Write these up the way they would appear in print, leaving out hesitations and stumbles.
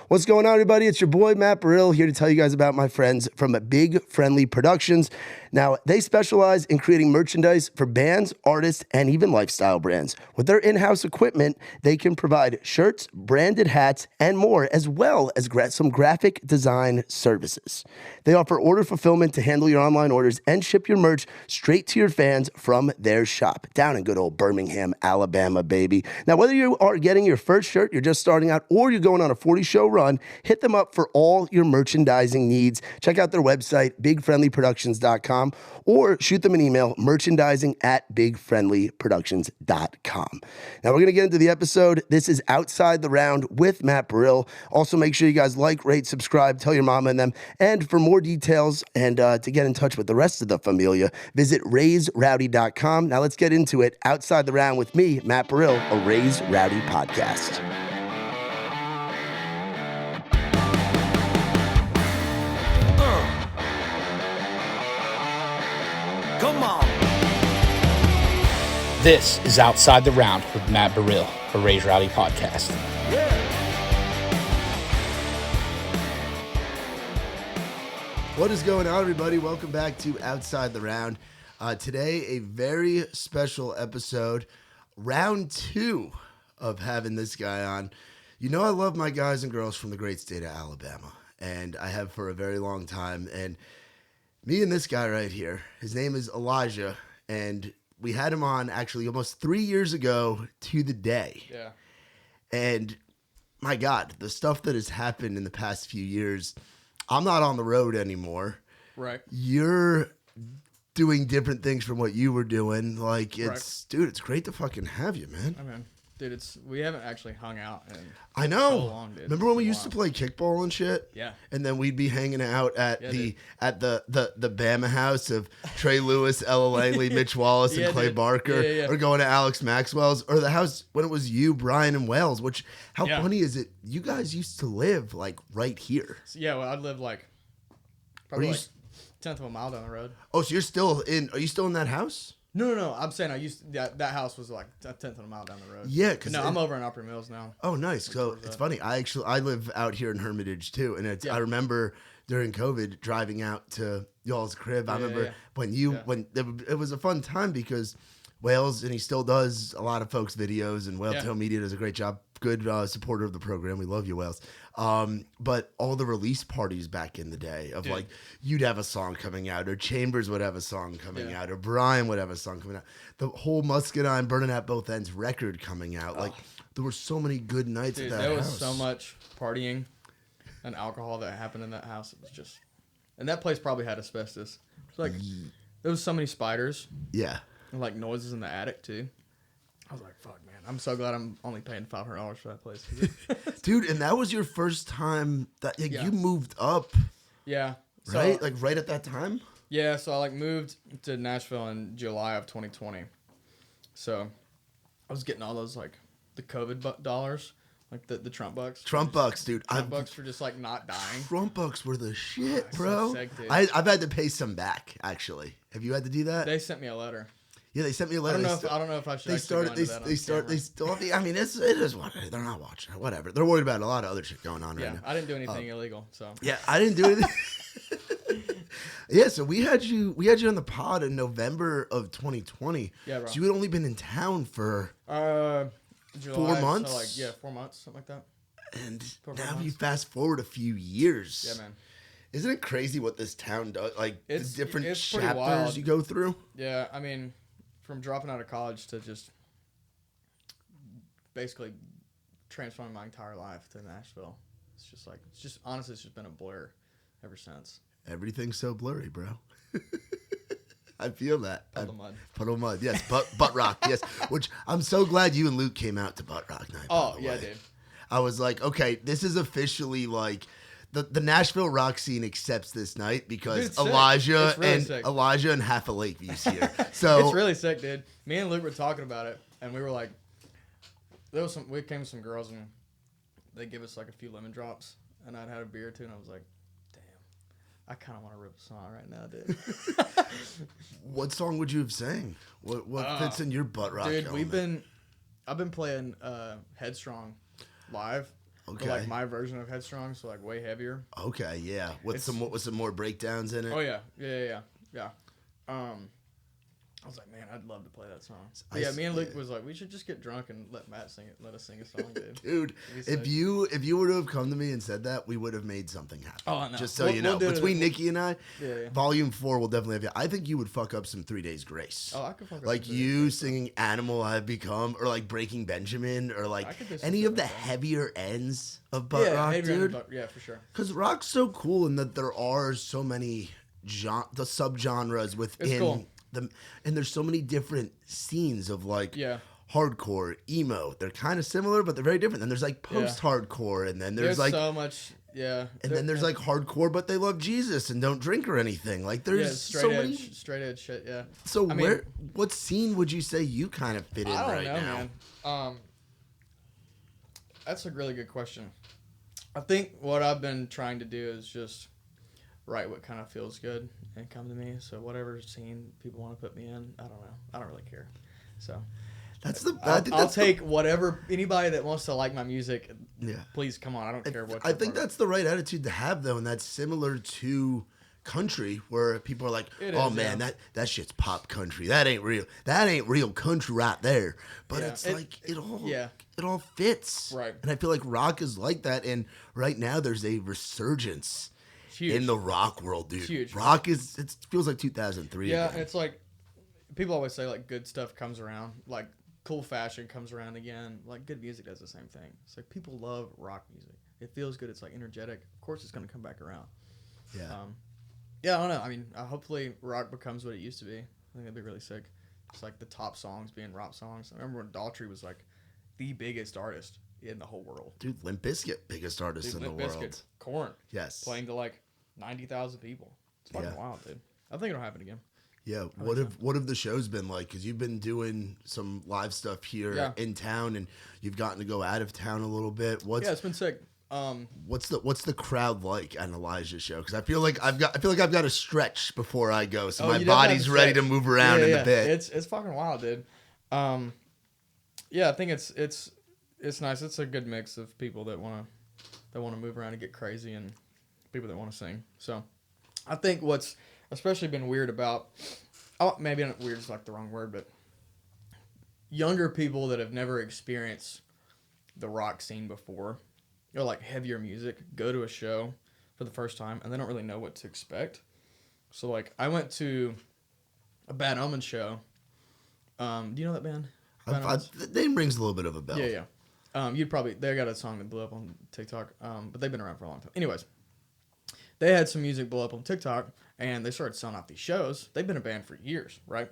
What's going on, everybody? It's your boy, Matt Burrill, here to tell you guys about my friends from Big Friendly Productions. Now, they specialize in creating merchandise for bands, artists, and even lifestyle brands. With their in-house equipment, they can provide shirts, branded hats, and more, as well as some graphic design services. They offer order fulfillment to handle your online orders and ship your merch straight to your fans from their shop down in good old Birmingham, Alabama, baby. Now, whether you are getting your first shirt, you're just starting out, or you're going on a 40-show run, hit them up for all your merchandising needs. Check out their website, bigfriendlyproductions.com, or shoot them an email, merchandising@bigfriendlyproductions.com. Now, we're going to get into the episode. This is Outside the Round with Matt Burrill. Also, make sure you guys like, rate, subscribe, tell your mama and them. And for more details and to get in touch with the rest of the familia, visit raisrowdy.com. Now, let's get into it. Outside the Round with me, Matt Burrill, a Raise Rowdy podcast. Come on. This is Outside the Round with Matt Burrill, a Raise Rowdy podcast. Yeah. What is going on, everybody? Welcome back to Outside the Round. Today, a very special episode, round 2 of having this guy on. You know I love my guys and girls from the great state of Alabama, and I have for a very long time. And me and this guy right here, his name is Elijah, and we had him on actually almost 3 years ago to the day. Yeah. And my God, the stuff that has happened in the past few years, I'm not on the road anymore. Right. You're doing different things from what you were doing. Like, it's, Right. Dude, it's great to fucking have you, man. I mean, dude, we haven't actually hung out in I know. so long, dude. Remember when we It's used to play kickball and shit? Yeah. And then we'd be hanging out at Yeah, the dude. Bama house of Trey Lewis, Ella Langley, Mitch Wallace, Yeah, and Clay dude. Barker, Yeah. or going to Alex Maxwell's, or the house when it was you, Brian, and Wells. Which, how Yeah. funny is it? You guys used to live like right here. So, yeah, well, I'd live probably you like 10th of a mile down the road. Oh, so you're still in? Are you still in that house? No. I'm saying that house was like a 10th of a mile down the road. Yeah, But no, I'm over in Upper Mills now. Oh, nice. So it's funny. I live out here in Hermitage too, and Yeah. I remember during COVID driving out to y'all's crib. I remember yeah. when it was a fun time because Wales, and he still does a lot of folks' videos, and Whale Yeah. Tail Media does a great job. Good supporter of the program. We love you, Wales. But all the release parties back in the day of Dude. like you'd have a song coming out, or Chambers would have a song coming Yeah. out, or Brian would have a song coming out. The whole Muscadine Burning at Both Ends record coming out. Like there were so many good nights Dude, at that there house. was so much partying and alcohol that happened in that house. It was just, and that place probably had asbestos. It's like there was so many spiders Yeah. and like noises in the attic too. I was like, "Fuck, man! I'm so glad I'm only paying $500 for that place." Dude, and that was your first time that Yeah. you moved up, Yeah. So, right? Like right at that time? Yeah. So I like moved to Nashville in July of 2020. So I was getting all those like the COVID dollars, like the Trump bucks. Trump bucks, dude. Trump bucks for just like not dying. Trump bucks were the shit, so bro. sick, dude. I've had to pay some back, actually. Have you had to do that? They sent me a letter. Yeah, they sent me a I letter. don't know if I should. They actually started. go into that on camera. They still. I mean, it is what they're not watching. Whatever. They're worried about a lot of other shit going on right Yeah, now. I didn't do anything illegal, so. Yeah, I didn't do anything. Yeah, so we had you on the pod in November of 2020. Yeah, bro. So you had only been in town for July, 4 months? So like 4 months, something like that. and 4 now months. you fast forward a few years. Yeah, man. Isn't it crazy what this town does? Like It's the different pretty chapters wild. you go through. Yeah, I mean, from dropping out of college to just basically transforming my entire life to Nashville. Honestly, it's just been a blur ever since. Everything's so blurry, bro. I feel that. Puddle of mud. Puddle of mud, yes. Butt Rock, yes. Which I'm so glad you and Luke came out to Butt Rock night. by Oh, the yeah, way. dude. I was like, okay, this is officially like the Nashville rock scene accepts this night because Dude, it's sick. Elijah It's really and sick. Elijah and half a Lakeview's here. So It's really sick, dude. Me and Luke were talking about it, and we were like, we came with some girls, and they give us like a few lemon drops, and I'd had a beer or two, and I was like, damn, I kind of want to rip a song right now, dude. what song would you have sang? What fits in your Butt Rock? Dude, element? I've been playing Headstrong live, Okay. But, like my version of Headstrong, so like way heavier. Okay, yeah. With some more breakdowns in it. Oh yeah. I was like, man, I'd love to play that song. But yeah, me and Luke was like, we should just get drunk and let Matt sing it. Let us sing a song, dude. Dude, if you were to have come to me and said that, we would have made something happen. Oh, I know. Just so you know, between Nikki and I, yeah. Volume 4 will definitely have you. I think you would fuck up some 3 Days Grace. Oh, I could fuck up like some you singing "Animal I've Become" or like "Breaking Benjamin" or like any of the heavier ends of butt rock, dude. Yeah, for sure. Because rock's so cool in that there are so many the subgenres within. It's cool. And there's so many different scenes of like hardcore, emo. They're kind of similar, but they're very different. Then there's like post-hardcore, and then there's like so much, and then there's like hardcore, but they love Jesus and don't drink or anything. Like there's straight edge shit. Yeah. So what scene would you say you kind of fit in right now? Man. That's a really good question. I think what I've been trying to do is just write what kind of feels good and come to me. So whatever scene people want to put me in, I don't know. I don't really care. So I'll take whatever anybody that wants to like my music. Yeah. Please come on. I don't care what. I think that's the right attitude to have though, and that's similar to country where people are like, man, that shit's pop country. That ain't real. That ain't real country right there. But it's like it all fits. Right. And I feel like rock is like that. And right now there's a resurgence. In the rock world, dude. Huge. Rock it feels like 2003. Yeah, again. it's like people always say like good stuff comes around, like cool fashion comes around again. Like good music does the same thing. It's like people love rock music. It feels good. It's like energetic. Of course, it's gonna come back around. Yeah. I don't know. I mean, hopefully rock becomes what it used to be. I think that'd be really sick. It's like the top songs being rock songs. I remember when Daughtry was like the biggest artist in the whole world. Dude, Limp Bizkit, biggest artist in the world. Korn. Yes. Playing to like 90,000 people. It's fucking wild, dude. I think it'll happen again. Yeah. What have the shows been like? Because you've been doing some live stuff here in town, and you've gotten to go out of town a little bit. It's been sick. What's the crowd like at Elijah's show? Because I feel like I've got to stretch before I go, so my body's ready to move around in a bit. It's fucking wild, dude. I think it's nice. It's a good mix of people that want to move around and get crazy, and people that want to sing. So I think what's especially been weird about, maybe not weird is like the wrong word, but younger people that have never experienced the rock scene before, or like heavier music, go to a show for the first time and they don't really know what to expect. So like I went to a Bad Omens show. Do you know that band? The name rings a little bit of a bell. Yeah. They got a song that blew up on TikTok, but they've been around for a long time. Anyways, they had some music blow up on TikTok, and they started selling out these shows. They've been a band for years, right?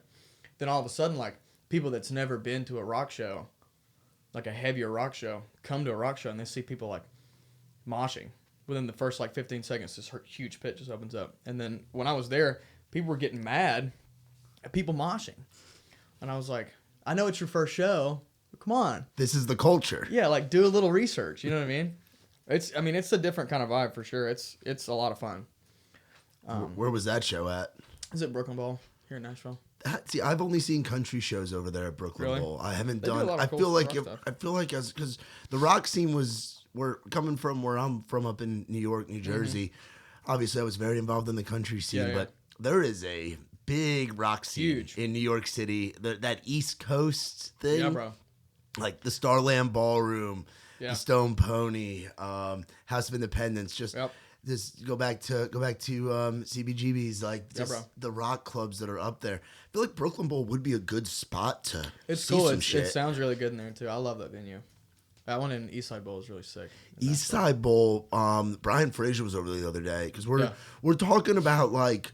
Then all of a sudden, like, people that's never been to a rock show, like a heavier rock show, come to a rock show, and they see people, like, moshing. Within the first, like, 15 seconds, this huge pit just opens up. And then when I was there, people were getting mad at people moshing. And I was like, I know it's your first show, but come on. This is the culture. Yeah, like, do a little research, you know what I mean? It's a different kind of vibe for sure. It's a lot of fun. Where was that show at? Is it Brooklyn Bowl here in Nashville? See, I've only seen country shows over there at Brooklyn Bowl. I haven't done. I feel like because the rock scene we're coming from where I'm from up in New York, New Jersey. Mm-hmm. Obviously, I was very involved in the country scene, but there is a big rock scene in New York City. That East Coast thing, yeah, bro. Like the Starland Ballroom. The Stone Pony, House of Independence, just go back to CBGB's, like the rock clubs that are up there. I feel like Brooklyn Bowl would be a good spot to see some shit. It sounds really good in there too. I love that venue. That one in Eastside Bowl is really sick. Eastside Bowl, Brian Fraser was over the other day because we're talking about like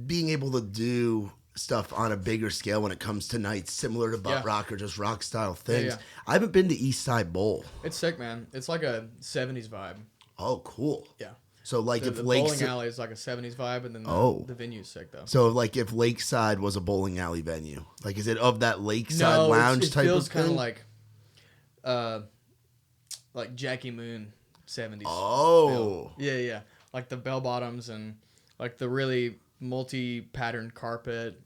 being able to do stuff on a bigger scale when it comes to nights similar to butt rock or just rock style things. I haven't been to Eastside Bowl. It's sick, man. It's like a 70s vibe. Oh, cool. Yeah. So like the bowling alley is like a 70s vibe, and then the venue's sick though. So like if Lakeside was a bowling alley venue, like is it of that Lakeside lounge type of thing? It feels kind of like Jackie Moon 70s. Oh. Yeah. Like the bell bottoms and like the really multi-patterned carpet.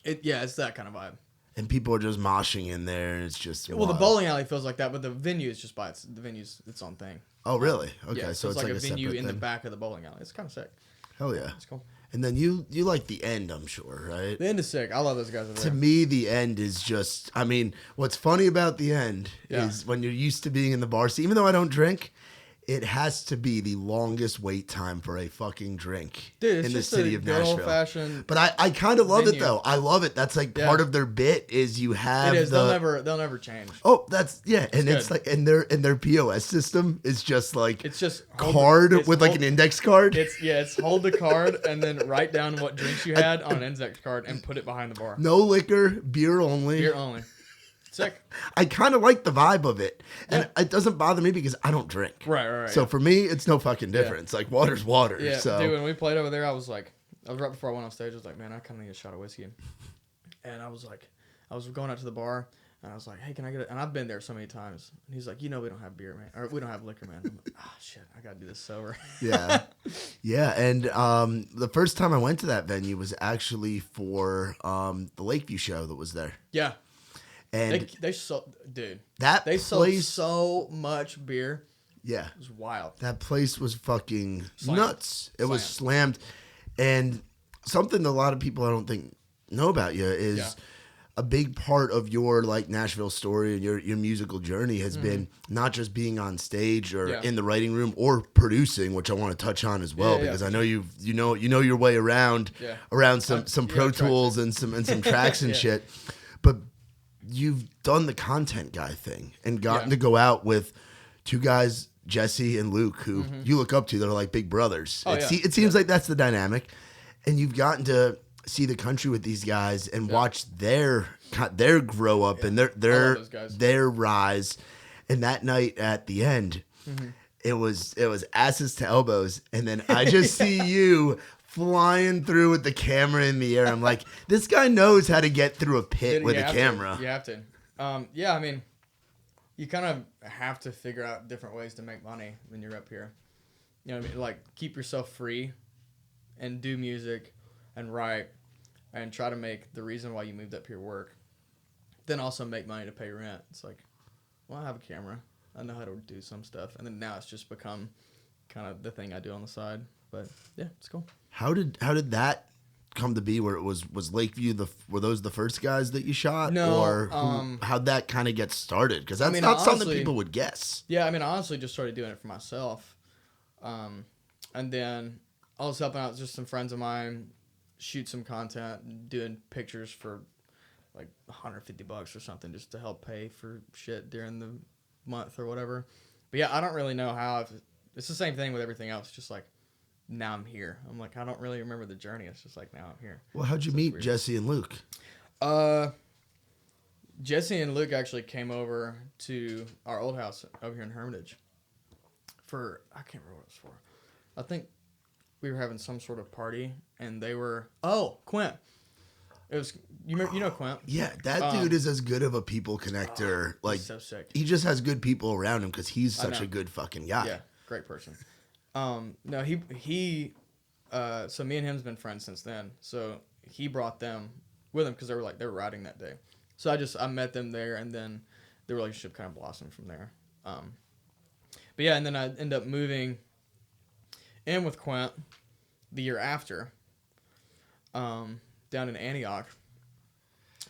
It's that kind of vibe. And people are just moshing in there, and it's just Well, the wild. bowling alley feels like that, but the venue is just the venue's its own thing. Oh, really? Okay, Yeah, so it's like like a venue separate in the thing. back of the bowling alley. It's kind of sick. Hell yeah. It's cool. And then you like the end, I'm sure, right? The end is sick. I love those guys over To there. me, the end is just, I mean, what's funny about the end Yeah. is when you're used to being in the bar scene, even though I don't drink, it has to be the longest wait time for a fucking drink Dude, it's in the just city a of good Nashville. old-fashioned. But I kind of love it, venue. though. I love it. That's like Yeah. part of their bit is you have It is. the... They'll never change. Oh, that's, yeah. And it's good. like, and their POS system is just like It's just card it's with like an index card. It's hold the card and then write down what drinks you had on an index card and put it behind the bar. No liquor, beer only. Beer only. Sick. I kind of like the vibe of it. And Yeah. it doesn't bother me because I don't drink. Right. So yeah. for me, it's no fucking difference. Like water's water. Yeah, So dude, when we played over there, I was right before I went on stage, I was like, man, I kind of need a shot of whiskey. And I was going out to the bar, and I was like, hey, can I get it? And I've been there so many times. And he's like, we don't have beer, man. Or we don't have liquor, man. I'm like, shit, I got to do this sober. yeah. Yeah. And the first time I went to that venue was actually for the Lakeview show that was there. Yeah. And They sold, dude, that they sold place, so much beer. yeah, It was wild. that place was fucking Slammed. nuts. It was slammed. And something that a lot of people I don't think know about you is Yeah. a big part of your like Nashville story and your musical journey has been not just being on stage or Mm-hmm. Yeah. in the writing room or producing, which I want to touch on as well Yeah, because yeah. I know you know your way around Yeah. around some Yeah, Pro tracks. Tools and some tracks and Yeah. shit. But you've done the content guy thing and gotten Yeah. to go out with two guys, Jesse and Luke, who you look up to. They're like big brothers. Oh, it, yeah. it seems like that's the dynamic. And you've gotten to see the country with these guys and watch their grow up and I love those guys. their rise. And that night at the end, it was asses to elbows. And then I just see you flying through with the camera in the air. I'm like, this guy knows how to get through a pit Dude, with you a have camera. To. You have to. Yeah, I mean, you kind of have to figure out different ways to make money when you're up here. You know what I mean? Like, keep yourself free and do music and write and try to make the reason why you moved up here work. Then also make money to pay rent. It's like, well, I have a camera. I know how to do some stuff. And then now it's just become kind of the thing I do on the side. But, yeah, it's cool. How did that come to be? Where it was Lakeview? Were those the first guys that you shot? No, Or how'd that kind of get started? Because that's mean, not something honestly- people would guess. Yeah, I mean, I honestly just started doing it for myself. And then I was helping out just some friends of mine shoot some content, doing pictures for like $150 or something just to help pay for shit during the month or whatever. But yeah, I don't really know how. It's the same thing with everything else. Just like, now I'm here. I'm like, I don't really remember the journey. It's just like, now I'm here. Well, how'd you So it's meet weird. Jesse and Luke? Jesse and Luke actually came over to our old house over here in Hermitage for, I can't remember what it was for. I think we were having some sort of party and they were, Quint. It was, you know Quint? Yeah, that dude is as good of a people connector. Like, He's so sick. he just has good people around him because he's I such know. a good fucking guy. Yeah, great person. No, he so me and him's been friends since then. So he brought them with him because they were riding that day. So I met them there, and then the relationship kind of blossomed from there. But yeah, and then I ended up moving in with Quint the year after, down in Antioch.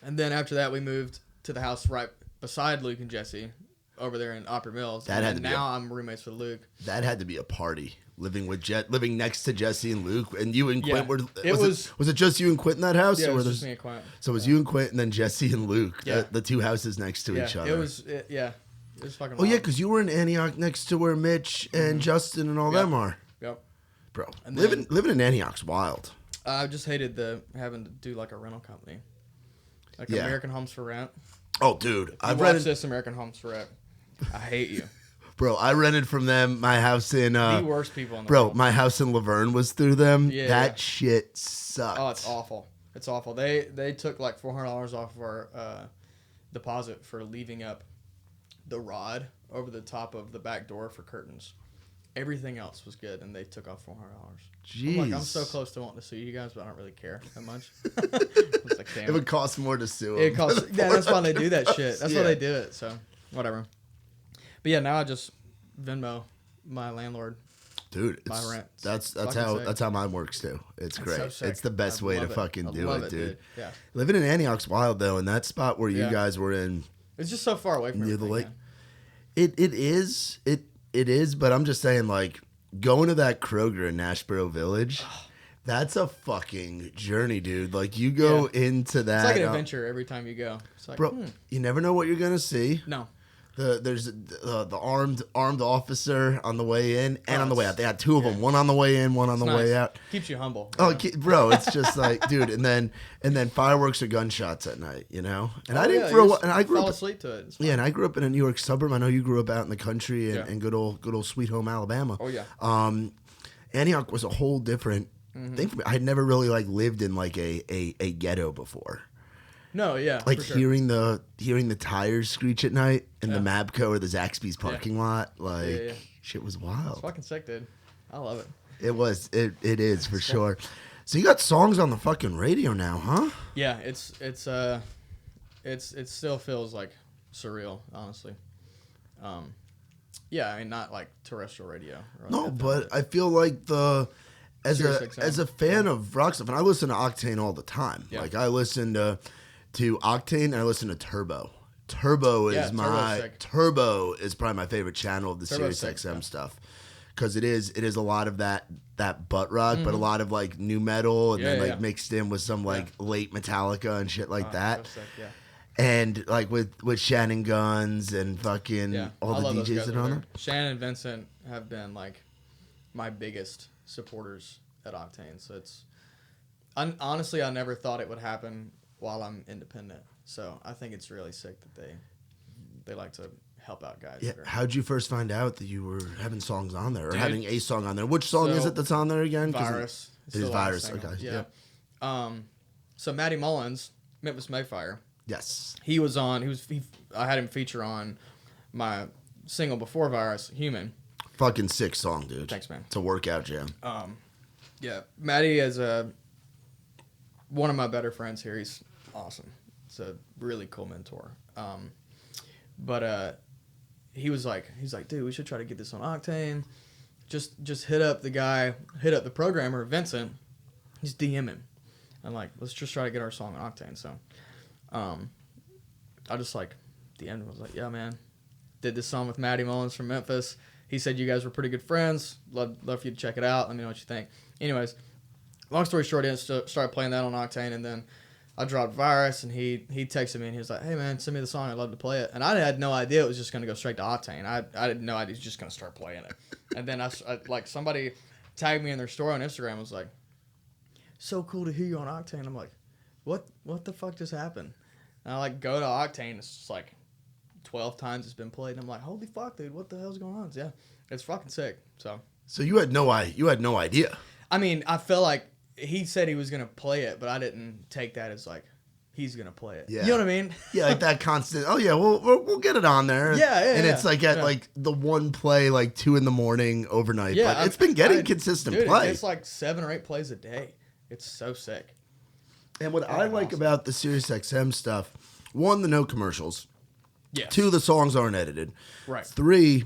And then after that, we moved to the house right beside Luke and Jesse over there in Opry Mills. That and had then to be now I'm roommates with Luke. That had to be a party. Living next to Jesse and Luke, and you and Quint Yeah, were. it Was it just you and Quint in that house? Yeah, or it were was there- just me and Quint. So it was you and Quint, and then Jesse and Luke, Yeah. the two houses next to each other. It was fucking Oh yeah, wild. because you were in Antioch next to where Mitch and Justin and all Yep. them are, Yep. bro. And Living in Antioch's wild. I just hated having to do like a rental company. Like Yeah. American Homes for Rent. Oh, dude, You I've watch rented, this American Homes for Rent. I hate you. bro. I rented from them. My house in, The worst people in the bro, world. my house in Laverne was through them. Yeah, that yeah. shit sucked. Oh, it's awful. It's awful. They took like $400 off of our deposit for leaving up the rod over the top of the back door for curtains. Everything else was good, and they took off $400. Jeez. I'm so close to wanting to sue you guys, but I don't really care that much. I was like, damn It would cost more to sue it him. costs. Yeah, that's why they do that shit. That's why Yeah. they do it. So whatever. But yeah, now I just Venmo my landlord. Dude, My rent. that's Fucking sick. how mine works too. It's great. so sick. It's the best I way to love it. fucking I do love it, dude. Yeah, Living in Antioch's wild though, and that spot where you Yeah. guys were in, it's just so far away from Near the everything, lake. man. it is, but I'm just saying, like, going to that Kroger in Nashboro Village, that's a fucking journey, dude. Like, you go into that, It's like an adventure every time you go. It's like, bro. You never know what you're gonna see. no. There's the armed officer on the way in and on the way out. They had two of them, yeah. one on the way in, one on the Nice. way out. Keeps you humble. Oh, Yeah. bro, it's just like, dude, and then fireworks or gunshots at night, you know. And Oh, I didn't yeah, grow you up, and I grew fall up. asleep to it. It's Yeah, fine. and I grew up in a New York suburb. I know you grew up out in the country and, Yeah. and good old Sweet Home Alabama. Oh yeah. Antioch was a whole different Mm-hmm. thing for me. I had never really like lived in like a ghetto before. No, yeah. Like for sure. hearing the tires screech at night in the Yeah. Mabco or the Zaxby's parking lot, like yeah. shit was It's wild. fucking sick, dude. I love it. It is for sure. So you got songs on the fucking radio now, huh? Yeah, it still feels like surreal, honestly. Yeah, I mean, not like terrestrial radio. Or like No, FM, but I feel like Sirius XM. as a fan of rock stuff, and I listen to Octane all the time. Yeah. Like I listen to Octane and I listen to Turbo. Turbo Yeah, is Turbo's sick. Turbo is probably my favorite channel of the Turbo's Sirius sick, XM yeah. stuff. Because it is a lot of that butt rock, but a lot of like new metal and Mm-hmm. Yeah, then yeah, like yeah. mixed in with some like late Metallica and shit like that. So sick, yeah. And like with Shannon Guns and fucking Yeah, all I the love those DJs guys that over are on there. there. Shannon and Vincent have been like my biggest supporters at Octane. So it's honestly, I never thought it would happen while I'm independent. So I think it's really sick that they like to help out guys. Yeah, that are- how'd you first find out that you were having songs on there or Dude. having a song on there? Which song is So, it that's on there again? 'Cause Virus. It's It is the last Virus. single. Okay. Yeah. Yeah. So Matty Mullins, Memphis Mayfire. Yes. He was on. I had him feature on my single before Virus, Human. Fucking sick song, dude. Thanks, man. It's a workout jam. Yeah, Matty is one of my better friends here. He's awesome. It's a really cool mentor. But he's like, dude, we should try to get this on Octane. Just hit up the programmer, Vincent. He's DM him. I'm like, let's just try to get our song on Octane. So, I just like DM'd him. I was like, yeah, man. Did this song with Matty Mullins from Memphis. He said you guys were pretty good friends. Love for you to check it out. Let me know what you think. Anyways, long story short, I started playing that on Octane, and then I dropped Virus, and he texted me, and he was like, hey, man, send me the song. I'd love to play it. And I had no idea it was just going to go straight to Octane. I didn't know I was just going to start playing it. And then I like somebody tagged me in their story on Instagram and was like, so cool to hear you on Octane. I'm like, what the fuck just happened? And I like go to Octane. It's just like 12 times it's been played. And I'm like, holy fuck, dude, what the hell's going on? Yeah, it's fucking sick. So You had no idea. I mean, I felt like he said he was gonna play it, but I didn't take that as like he's gonna play it. Yeah. You know what I mean? Yeah, like that constant. Oh yeah, we'll get it on there. Yeah, And yeah, it's like at yeah. like the one play like 2 a.m. overnight. Yeah, but it's been getting I- consistent dude, play. It's like 7 or 8 plays a day. It's so sick. And what I like awesome. about the Sirius XM stuff, 1, the no commercials. Yeah. 2, the songs aren't edited. Right. 3,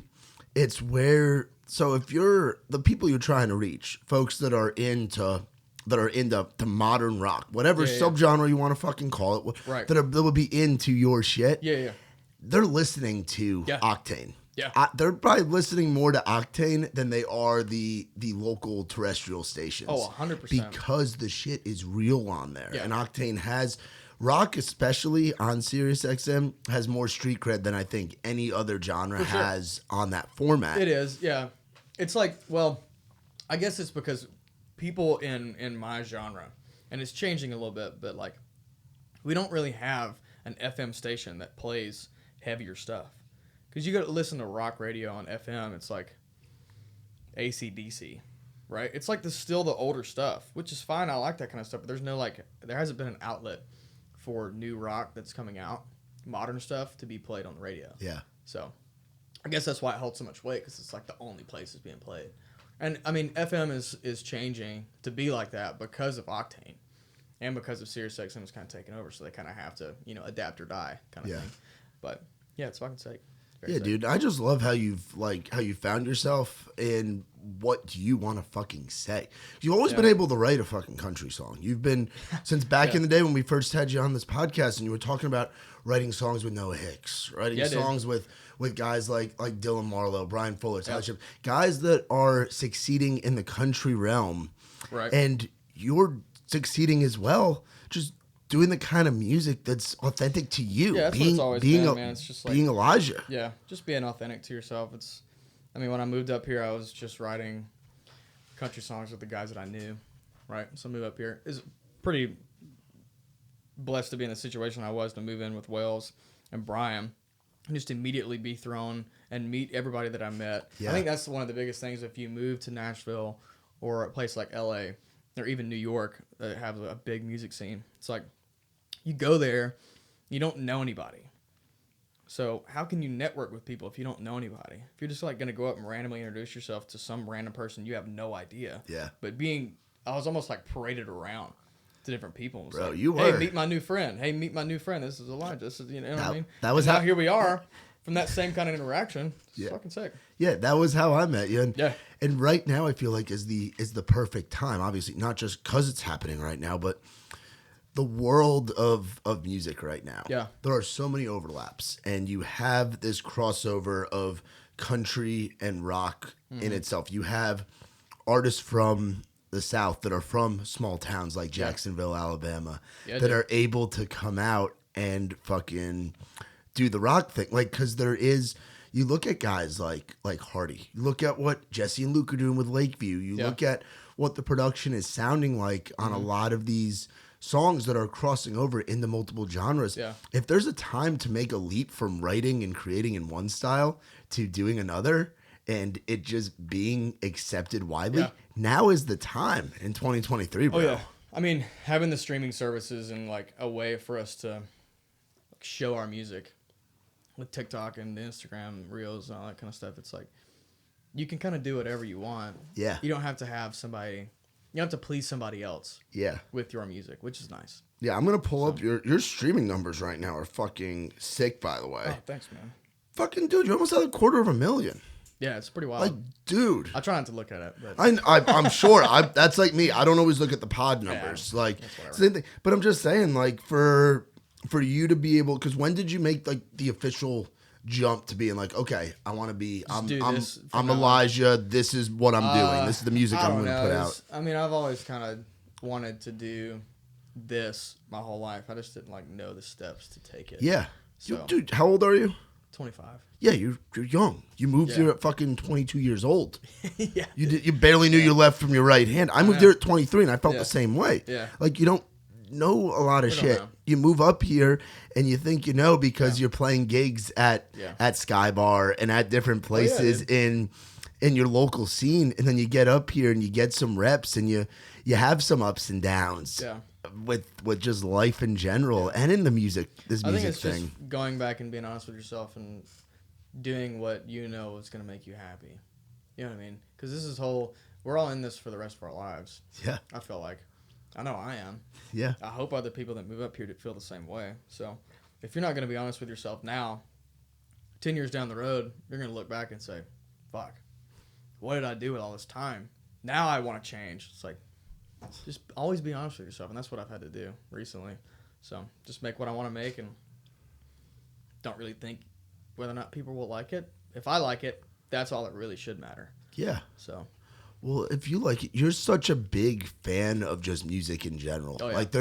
it's where, so if you're the people you're trying to reach, folks that are into to modern rock, whatever Yeah, yeah. subgenre you want to fucking call it, Right. that would be into your shit, Yeah. they're listening to Yeah. Octane. Yeah. They're probably listening more to Octane than they are the local terrestrial stations. Oh, 100%. Because the shit is real on there. Yeah. And Octane has, rock especially on Sirius XM, has more street cred than I think any other genre For sure. has on that format. It is. Yeah. It's like, well, I guess it's because people in my genre, and it's changing a little bit, but like we don't really have an FM station that plays heavier stuff. Because you go to listen to rock radio on FM, it's like AC/DC, right? It's like still the older stuff, which is fine. I like that kind of stuff, but there hasn't been an outlet for new rock that's coming out, modern stuff to be played on the radio. Yeah. So I guess that's why it holds so much weight, because it's like the only place it's being played. And I mean, FM is changing to be like that because of Octane, and because of SiriusXM is kind of taking over. So they kind of have to, adapt or die kind of thing. But yeah, it's fucking sick. Yeah, dude, I just love how you found yourself and what do you want to fucking say. You've always been able to write a fucking country song. You've been since back in the day when we first had you on this podcast, and you were talking about writing songs with Noah Hicks, writing songs with guys like Dylan Marlowe, Brian Fuller, Tyler Chip, guys that are succeeding in the country realm, right? And you're succeeding as well. Just doing the kind of music that's authentic to you. Yeah, that's what it's always been, man. It's just like being Elijah. Yeah, just being authentic to yourself. When I moved up here, I was just writing country songs with the guys that I knew, right? So I moved up here. It's pretty blessed to be in the situation I was to move in with Wells and Brian and just immediately be thrown and meet everybody that I met. Yeah. I think that's one of the biggest things if you move to Nashville or a place like LA or even New York that have a big music scene. It's like you go there, you don't know anybody. So how can you network with people if you don't know anybody? If you're just like going to go up and randomly introduce yourself to some random person, you have no idea. Yeah. But I was almost like paraded around to different people. Bro, like, you were. Hey, meet my new friend. This is Elijah. This is, what I mean? That was now here we are from that same kind of interaction. It's Yeah. fucking sick. Yeah, that was how I met you. And, Yeah. and right now I feel like is the perfect time, obviously, not just because it's happening right now, but the world of music right now. Yeah. There are so many overlaps, and you have this crossover of country and rock in itself. You have artists from the South that are from small towns like Jacksonville, Alabama, that are able to come out and fucking do the rock thing. Like, because you look at guys like Hardy, you look at what Jesse and Luke are doing with Lakeview, you look at what the production is sounding like on a lot of these songs that are crossing over into multiple genres. Yeah. If there's a time to make a leap from writing and creating in one style to doing another and it just being accepted widely, now is the time in 2023, bro. Oh, yeah. I mean, having the streaming services and like a way for us to show our music with TikTok and the Instagram Reels and all that kind of stuff, it's like you can kind of do whatever you want. Yeah. You don't have to have somebody... You have to please somebody else with your music, which is nice. Yeah, I'm going to pull up your streaming numbers right now are fucking sick, by the way. Oh, thanks, man. Fucking dude, you almost had 250,000. Yeah, it's pretty wild. Like, dude. I try not to look at it. But I'm sure. That's like me. I don't always look at the pod numbers. Yeah, like, same thing. But I'm just saying, like, for you to be able, because when did you make, like, the official jump to being like, okay, I want to be, I'm Elijah. This is what I'm doing. This is the music I'm going to put out. I mean, I've always kind of wanted to do this my whole life. I just didn't like know the steps to take it. Yeah. So, Dude, how old are you? 25. Yeah, you're young. You moved here at fucking 22 years old. Yeah. You barely knew your left from your right hand. I moved here at 23 and I felt the same way. Yeah. Like, you don't know a lot of shit. You move up here and you think you know because you're playing gigs at Sky Bar and at different places in your local scene, and then you get up here and you get some reps and you have some ups and downs with just life in general and in the music thing. I think it's just going back and being honest with yourself and doing what you know is going to make you happy. You know what I mean? Because we're all in this for the rest of our lives. Yeah. I feel like. I know I am. Yeah. I hope other people that move up here feel the same way. So if you're not going to be honest with yourself now, 10 years down the road, you're going to look back and say, fuck, what did I do with all this time? Now I want to change. It's like, just always be honest with yourself. And that's what I've had to do recently. So just make what I want to make and don't really think whether or not people will like it. If I like it, that's all that really should matter. Yeah. So... Well, if you like it, you're such a big fan of just music in general. Oh, yeah. Like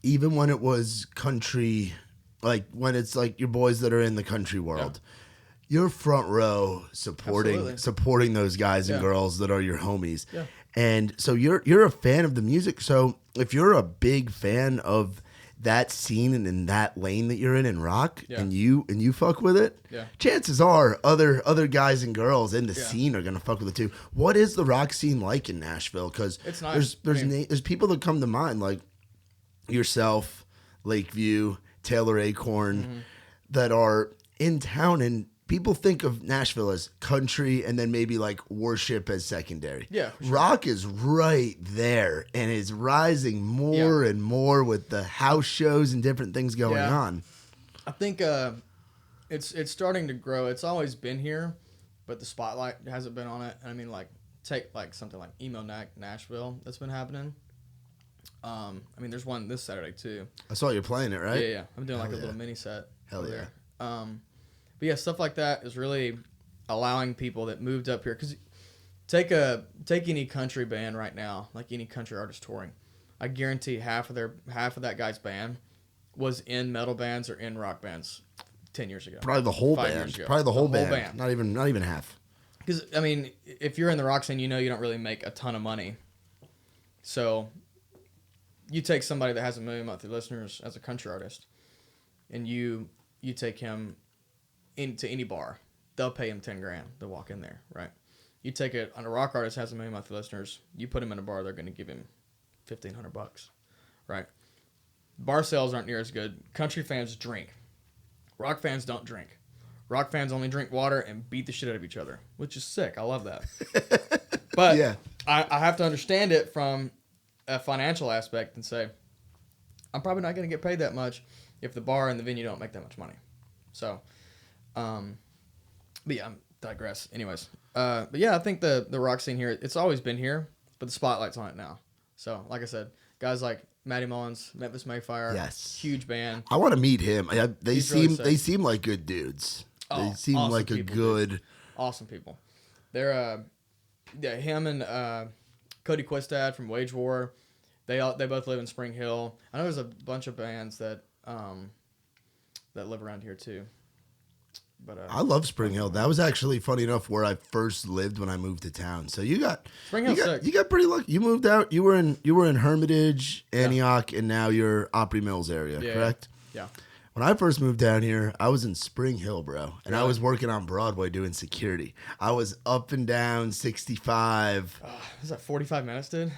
even when it was country, like when it's like your boys that are in the country world, you're front row supporting those guys and girls that are your homies. Yeah. And so you're a fan of the music. So if you're a big fan of that scene and in that lane that you're in rock and you fuck with it, chances are other guys and girls in the scene are gonna fuck with it too. What is the rock scene like in Nashville? Because there's people that come to mind like yourself, Lakeview, Taylor Acorn, that are in town, and people think of Nashville as country and then maybe like worship as secondary. Yeah, for sure. Rock is right there and is rising more and more with the house shows and different things going on. I think it's starting to grow. It's always been here, but the spotlight hasn't been on it. I mean, like, take like something like Emo Nashville that's been happening. I mean, there's one this Saturday too. I saw you're playing it, right? Yeah. I'm doing like a little mini set. Hell over yeah. there. But yeah, stuff like that is really allowing people that moved up here. Because take any country band right now, like any country artist touring, I guarantee half of that guy's band was in metal bands or in rock bands 10 years ago. Probably the whole 5 band. years ago. Probably the whole band. Not even half. Because I mean, if you're in the rock scene, you know you don't really make a ton of money. So you take somebody that has 1 million monthly listeners as a country artist, and you take him into any bar, they'll pay him $10,000 to walk in there, right? You take it on a rock artist has 1 million monthly listeners, you put him in a bar, they're going to give him $1,500, right? Bar sales aren't near as good. Country fans drink. Rock fans don't drink. Rock fans only drink water and beat the shit out of each other, which is sick. I love that. But Yeah. I have to understand it from a financial aspect and say, I'm probably not going to get paid that much if the bar and the venue don't make that much money. So, but yeah, I'm digress. Anyways, but yeah, I think the rock scene here, it's always been here, but the spotlight's on it now. So, like I said, guys like Matty Mullins, Memphis Mayfire, Yes. huge band. I want to meet him. They He's really seem sick. like good dudes. Oh, They seem awesome like a people, good. Awesome people. They're him and Cody Quistad from Wage War. They both live in Spring Hill. I know there's a bunch of bands that live around here too. But I love Spring Hill. That was actually funny enough where I first lived when I moved to town. So you got Spring Hill's sick. you got pretty lucky. You moved out. You were in Hermitage, Antioch, and now you're Opry Mills area, correct? Yeah. When I first moved down here, I was in Spring Hill, bro, and I Really? was working on Broadway doing security. I was up and down 65, Is that 45 minutes, dude?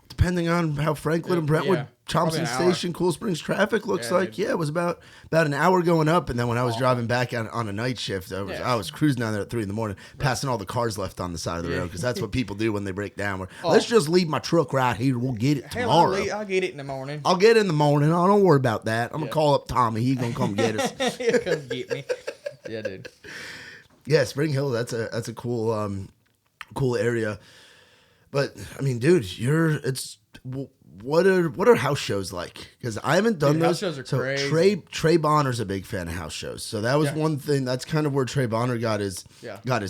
depending on how Franklin and Brentwood, Yeah. Thompson Probably an hour. Station, Cool Springs traffic looks Yeah, like. dude. Yeah, it was about an hour going up, and then when I was driving back on a night shift, I was cruising down there at 3 a.m, passing all the cars left on the side of the road because that's what people do when they break down. Let's just leave my truck right here. We'll get it Hell, tomorrow. I'll get it in the morning. I'll get it in the morning. Oh, don't worry about that. I'm gonna call up Tommy. He's gonna come get us. Come get me. Yeah, dude. Yeah, Spring Hill. That's a cool cool area. But I mean, dude, what are house shows like? Because I haven't done Dude, those. house shows are so crazy. Trey Bonner's a big fan of house shows. So that was one thing. That's kind of where Trey Bonner got his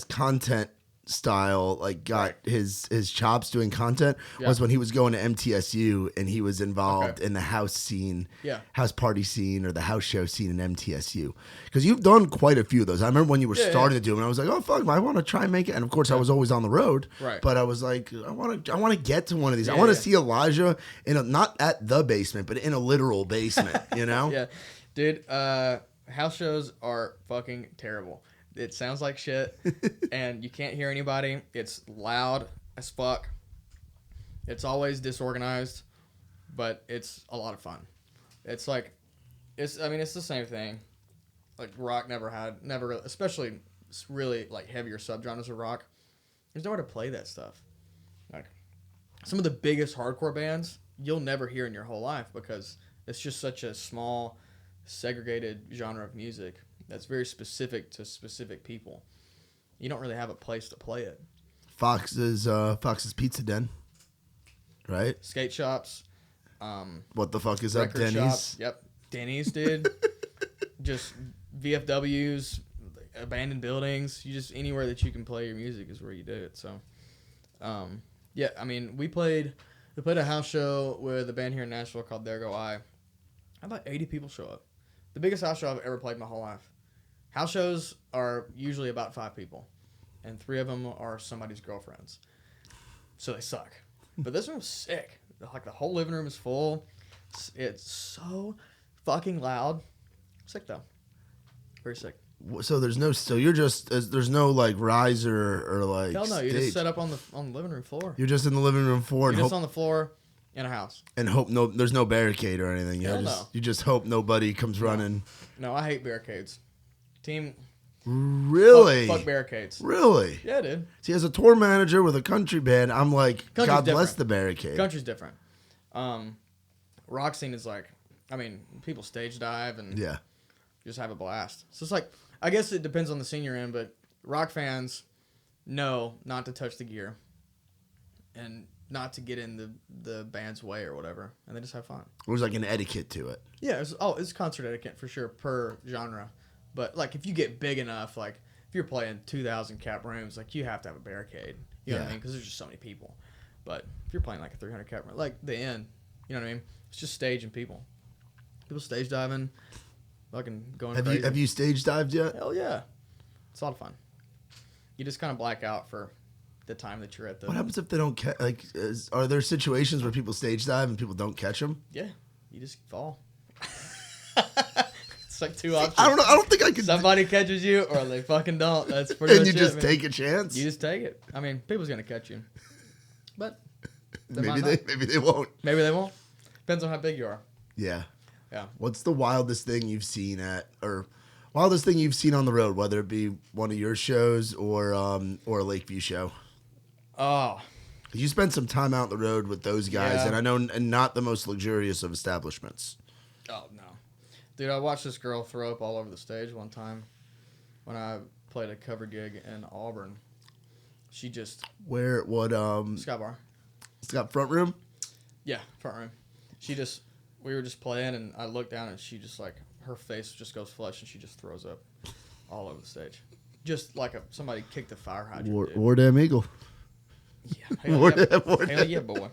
content style, like got his chops doing content was when he was going to MTSU and he was involved in the house scene, house party scene or the house show scene in MTSU. Because you've done quite a few of those. I remember when you were starting to do them, I was like, oh fuck, I want to try and make it. And of course, I was always on the road, but I was like, I want to get to one of these. I want to see Elijah not at the basement, but in a literal basement. You know? Yeah, dude. House shows are fucking terrible. It sounds like shit, and you can't hear anybody. It's loud as fuck. It's always disorganized, but it's a lot of fun. It's like, it's the same thing. Like rock never, especially really like heavier subgenres of rock. There's nowhere to play that stuff. Like some of the biggest hardcore bands you'll never hear in your whole life because it's just such a small, segregated genre of music that's very specific to specific people. You don't really have a place to play it. Fox's Pizza Den, right? Skate shops. What the fuck is up, Record Denny's? shops. Yep. Denny's, dude. Just VFWs, abandoned buildings. You just anywhere that you can play your music is where you do it. So, yeah. I mean, we played a house show with a band here in Nashville called There Go I. About 80 people show up. The biggest house show I've ever played in my whole life. House shows are usually about 5 people, and 3 of them are somebody's girlfriends. So they suck. But this one was sick. Like the whole living room is full. It's so fucking loud. Sick though. Very sick. So there's no like riser or like Hell no, you stage. just set up on the living room floor. You're just in the living room floor You're and just on the floor in a house. hope there's no barricade or anything. Hell no. You just hope nobody comes running. No, I hate barricades. Team Really? Fuck barricades. Really? Yeah, dude. See, as a tour manager with a country band, I'm like, Country's God bless different. the barricade. Country's different. Rock scene is like, I mean, people stage dive and Yeah. just have a blast. So it's like, I guess it depends on the scene you're in, but rock fans know not to touch the gear and not to get in the band's way or whatever, and they just have fun. There's like an etiquette to it. Yeah, it's concert etiquette for sure per genre. But like if you get big enough, like if you're playing 2,000 cap rooms, like you have to have a barricade. You know what I Yeah. mean? Because there's just so many people. But if you're playing like a 300 cap room, like the Inn, you know what I mean? It's just stage and people. People stage diving, fucking going crazy. Have you stage dived yet? Hell yeah, it's a lot of fun. You just kind of black out for the time that you're at the. What happens if they don't catch? Like, are there situations where people stage dive and people don't catch them? Yeah, you just fall. It's like two options. I don't know. I don't think I could. Somebody catches you, or they fucking don't. That's pretty And much you it, just man. take a chance. You just take it. I mean, people's gonna catch you, but they maybe might not. maybe they won't. Maybe they won't. Depends on how big you are. Yeah. Yeah. What's the wildest thing you've seen wildest thing you've seen on the road, whether it be one of your shows or a Lakeview show? Oh, You spent some time out on the road with those guys, Yeah. and I know not the most luxurious of establishments. oh no, dude! I watched this girl throw up all over the stage one time when I played a cover gig in Auburn. She just Where Sky Bar. it's got front room? Yeah, front room. We were just playing, and I looked down, and she just like her face just goes flush, and she just throws up all over the stage, just like somebody kicked the fire hydrant. dude. War Damn Eagle. Yeah, hell War yeah, Damn- War hell Damn. yeah, boy.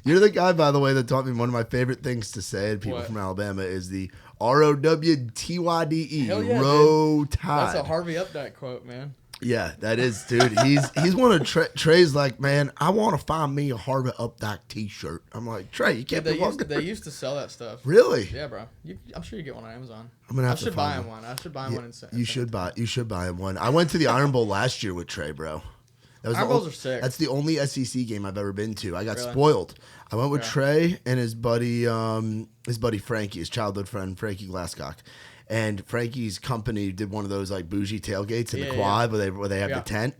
You're the guy, by the way, that taught me one of my favorite things to say to people What? from Alabama is the ROWTYDE. Hell yeah, Row dude. Tide. That's a Harvey Updike quote, man. Yeah, that is, dude. He's one of Trey's like, man, I want to find me a Harvey Updike T-shirt. I'm like, Trey, you can't They be walking. they used to sell that stuff. Really? Yeah, bro. I'm sure you get one on Amazon. I'm gonna have I to should buy find him one. I should buy him one. And You should buy him one. I went to the Iron Bowl last year with Trey, bro. That was Iron the Bowls are sick. That's the only SEC game I've ever been to. I got Really? spoiled. I went with Yeah. Trey and his buddy Frankie, his childhood friend Frankie Glasscock. And Frankie's company did one of those like bougie tailgates in Yeah, the yeah. quad where they have Yeah. the tent.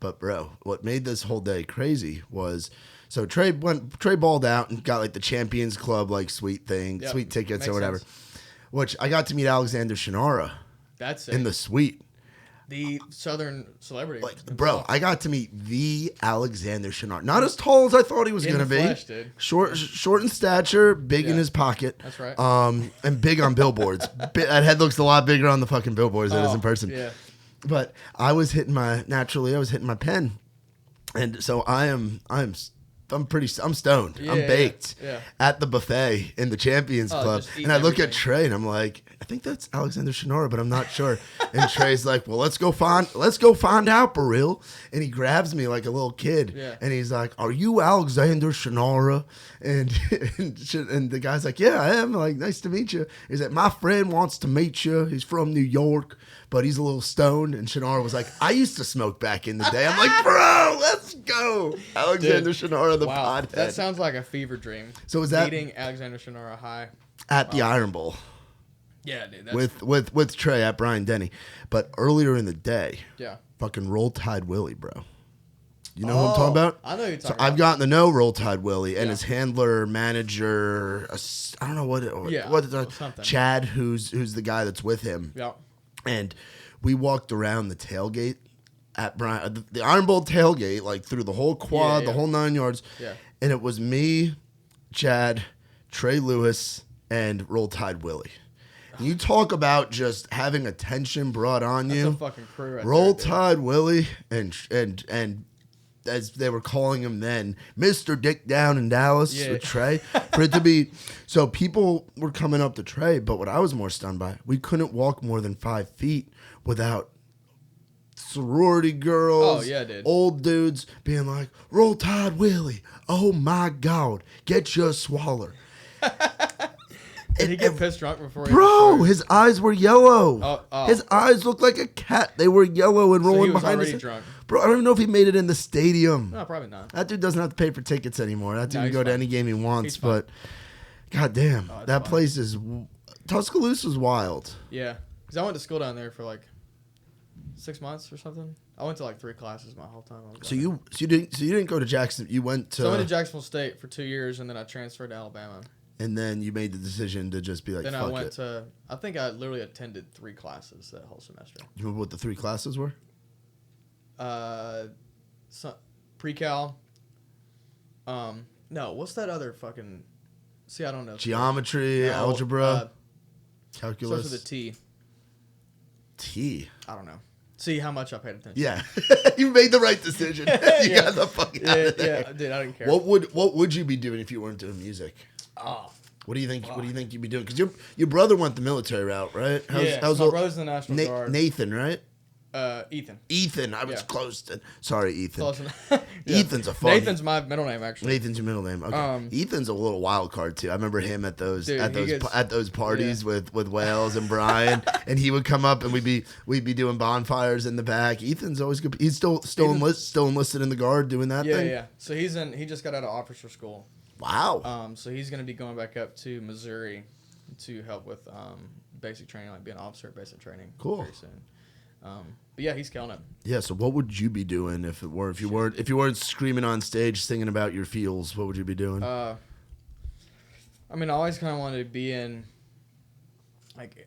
But bro, what made this whole day crazy was so Trey balled out and got like the Champions Club like suite Yep. tickets Makes or whatever. sense. Which I got to meet Alexander Shannara That's it. in the suite. The Southern celebrity. Like, bro, I got to meet the Alexander Shannara. Not as tall as I thought he was In gonna the be. flesh, dude. Short in stature, big in Yeah. his pocket. That's right. And big on billboards. That head looks a lot bigger on the fucking billboards than it is in person. Yeah. But I was hitting my pen, and so I'm stoned. Yeah, I'm yeah, baked yeah. at the buffet in the Champions Oh, Club, just eating and I look at everything. Trey and I'm like, I think that's Alexander Shannara, but I'm not sure. And Trey's like, well, let's go find out, Baril. And he grabs me like a little kid, Yeah. and he's like, are you Alexander Shannara? And the guy's like, yeah, I am. Like, nice to meet you. He's like, my friend wants to meet you. He's from New York, but he's a little stoned. And Shannara was like, I used to smoke back in the day. I'm like, bro, let's go. Alexander Shannara, the Wow. podhead. That sounds like a fever dream. So is that Meeting Alexander Shannara high? at the Iron Bowl Yeah, dude. That's, with Trey at Brian Denny. But earlier in the day, yeah. fucking Roll Tide Willie, bro. You know who I'm talking about? I know who you're So talking I've about. gotten to know Roll Tide Willie and Yeah. his handler, manager, I don't know Yeah, what something. Chad, who's the guy that's with him. Yeah. And we walked around the tailgate at Brian, the Iron Bowl tailgate, like through the whole quad, Yeah, the yeah. whole 9 yards. Yeah. And it was me, Chad, Trey Lewis, and Roll Tide Willie. And you talk about just having attention brought on That's you. a fucking crew right Roll there, dude. Tide Willie and as they were calling him then, Mr. Dick Down in Dallas Yeah. with Trey. For it to be so people were coming up to Trey, but what I was more stunned by, we couldn't walk more than 5 feet without sorority girls, Oh, yeah, dude. old dudes being like, Roll Tide Willie, oh my God, get your swaller. Did he get pissed drunk before he Bro, his eyes were yellow. Oh. His eyes looked like a cat. They were yellow and So rolling he was behind already his drunk. Bro, I don't even know if he made it in the stadium. No, probably not. That dude doesn't have to pay for tickets anymore. That dude No, can he's go to fine. any game he wants. He's fine. But goddamn, Oh, it's that fine. place is Tuscaloosa is wild. Yeah. Because I went to school down there for like 6 months or something. I went to like 3 classes my whole time. I was So down you didn't go to Jackson. You went to. there. So I went to Jacksonville State for 2 years, and then I transferred to Alabama. and then you made the decision to just be like, Then fuck I went it. to. I think I literally attended 3 classes that whole semester. You remember what the 3 classes were? Pre-cal. No, what's that other fucking? See, I don't know. Geometry, No, algebra, calculus. Starts with a T. T. I don't know. See how much I paid attention. Yeah, you made the right decision. You Yeah. got the fuck out of there. Yeah, dude, I didn't care. What would you be doing if you weren't doing music? Oh, What do you think? What do you think you'd be doing? Because your brother went the military route, right? yeah. how's my old- brother's in the National Guard. Nathan, right? Ethan. Ethan. I was Yeah. close to. Sorry, Ethan. Close enough. Yeah. Ethan's a funny. Nathan's my middle name, actually. Nathan's your middle name. Okay. Ethan's a little wild card too. I remember him at those Dude, at those parties yeah. with Wales and Brian, and he would come up and we'd be doing bonfires in the back. Ethan's always good. He's still enlisted in the Guard doing that Yeah, thing. yeah. So he just got out of officer school. Wow. So he's gonna be going back up to Missouri to help with basic training, like being an officer at basic training. Cool. Very soon. But yeah, he's killing it. Yeah. So what would you be doing if you weren't screaming on stage singing about your feels? What would you be doing? I mean, I always kind of wanted to be in like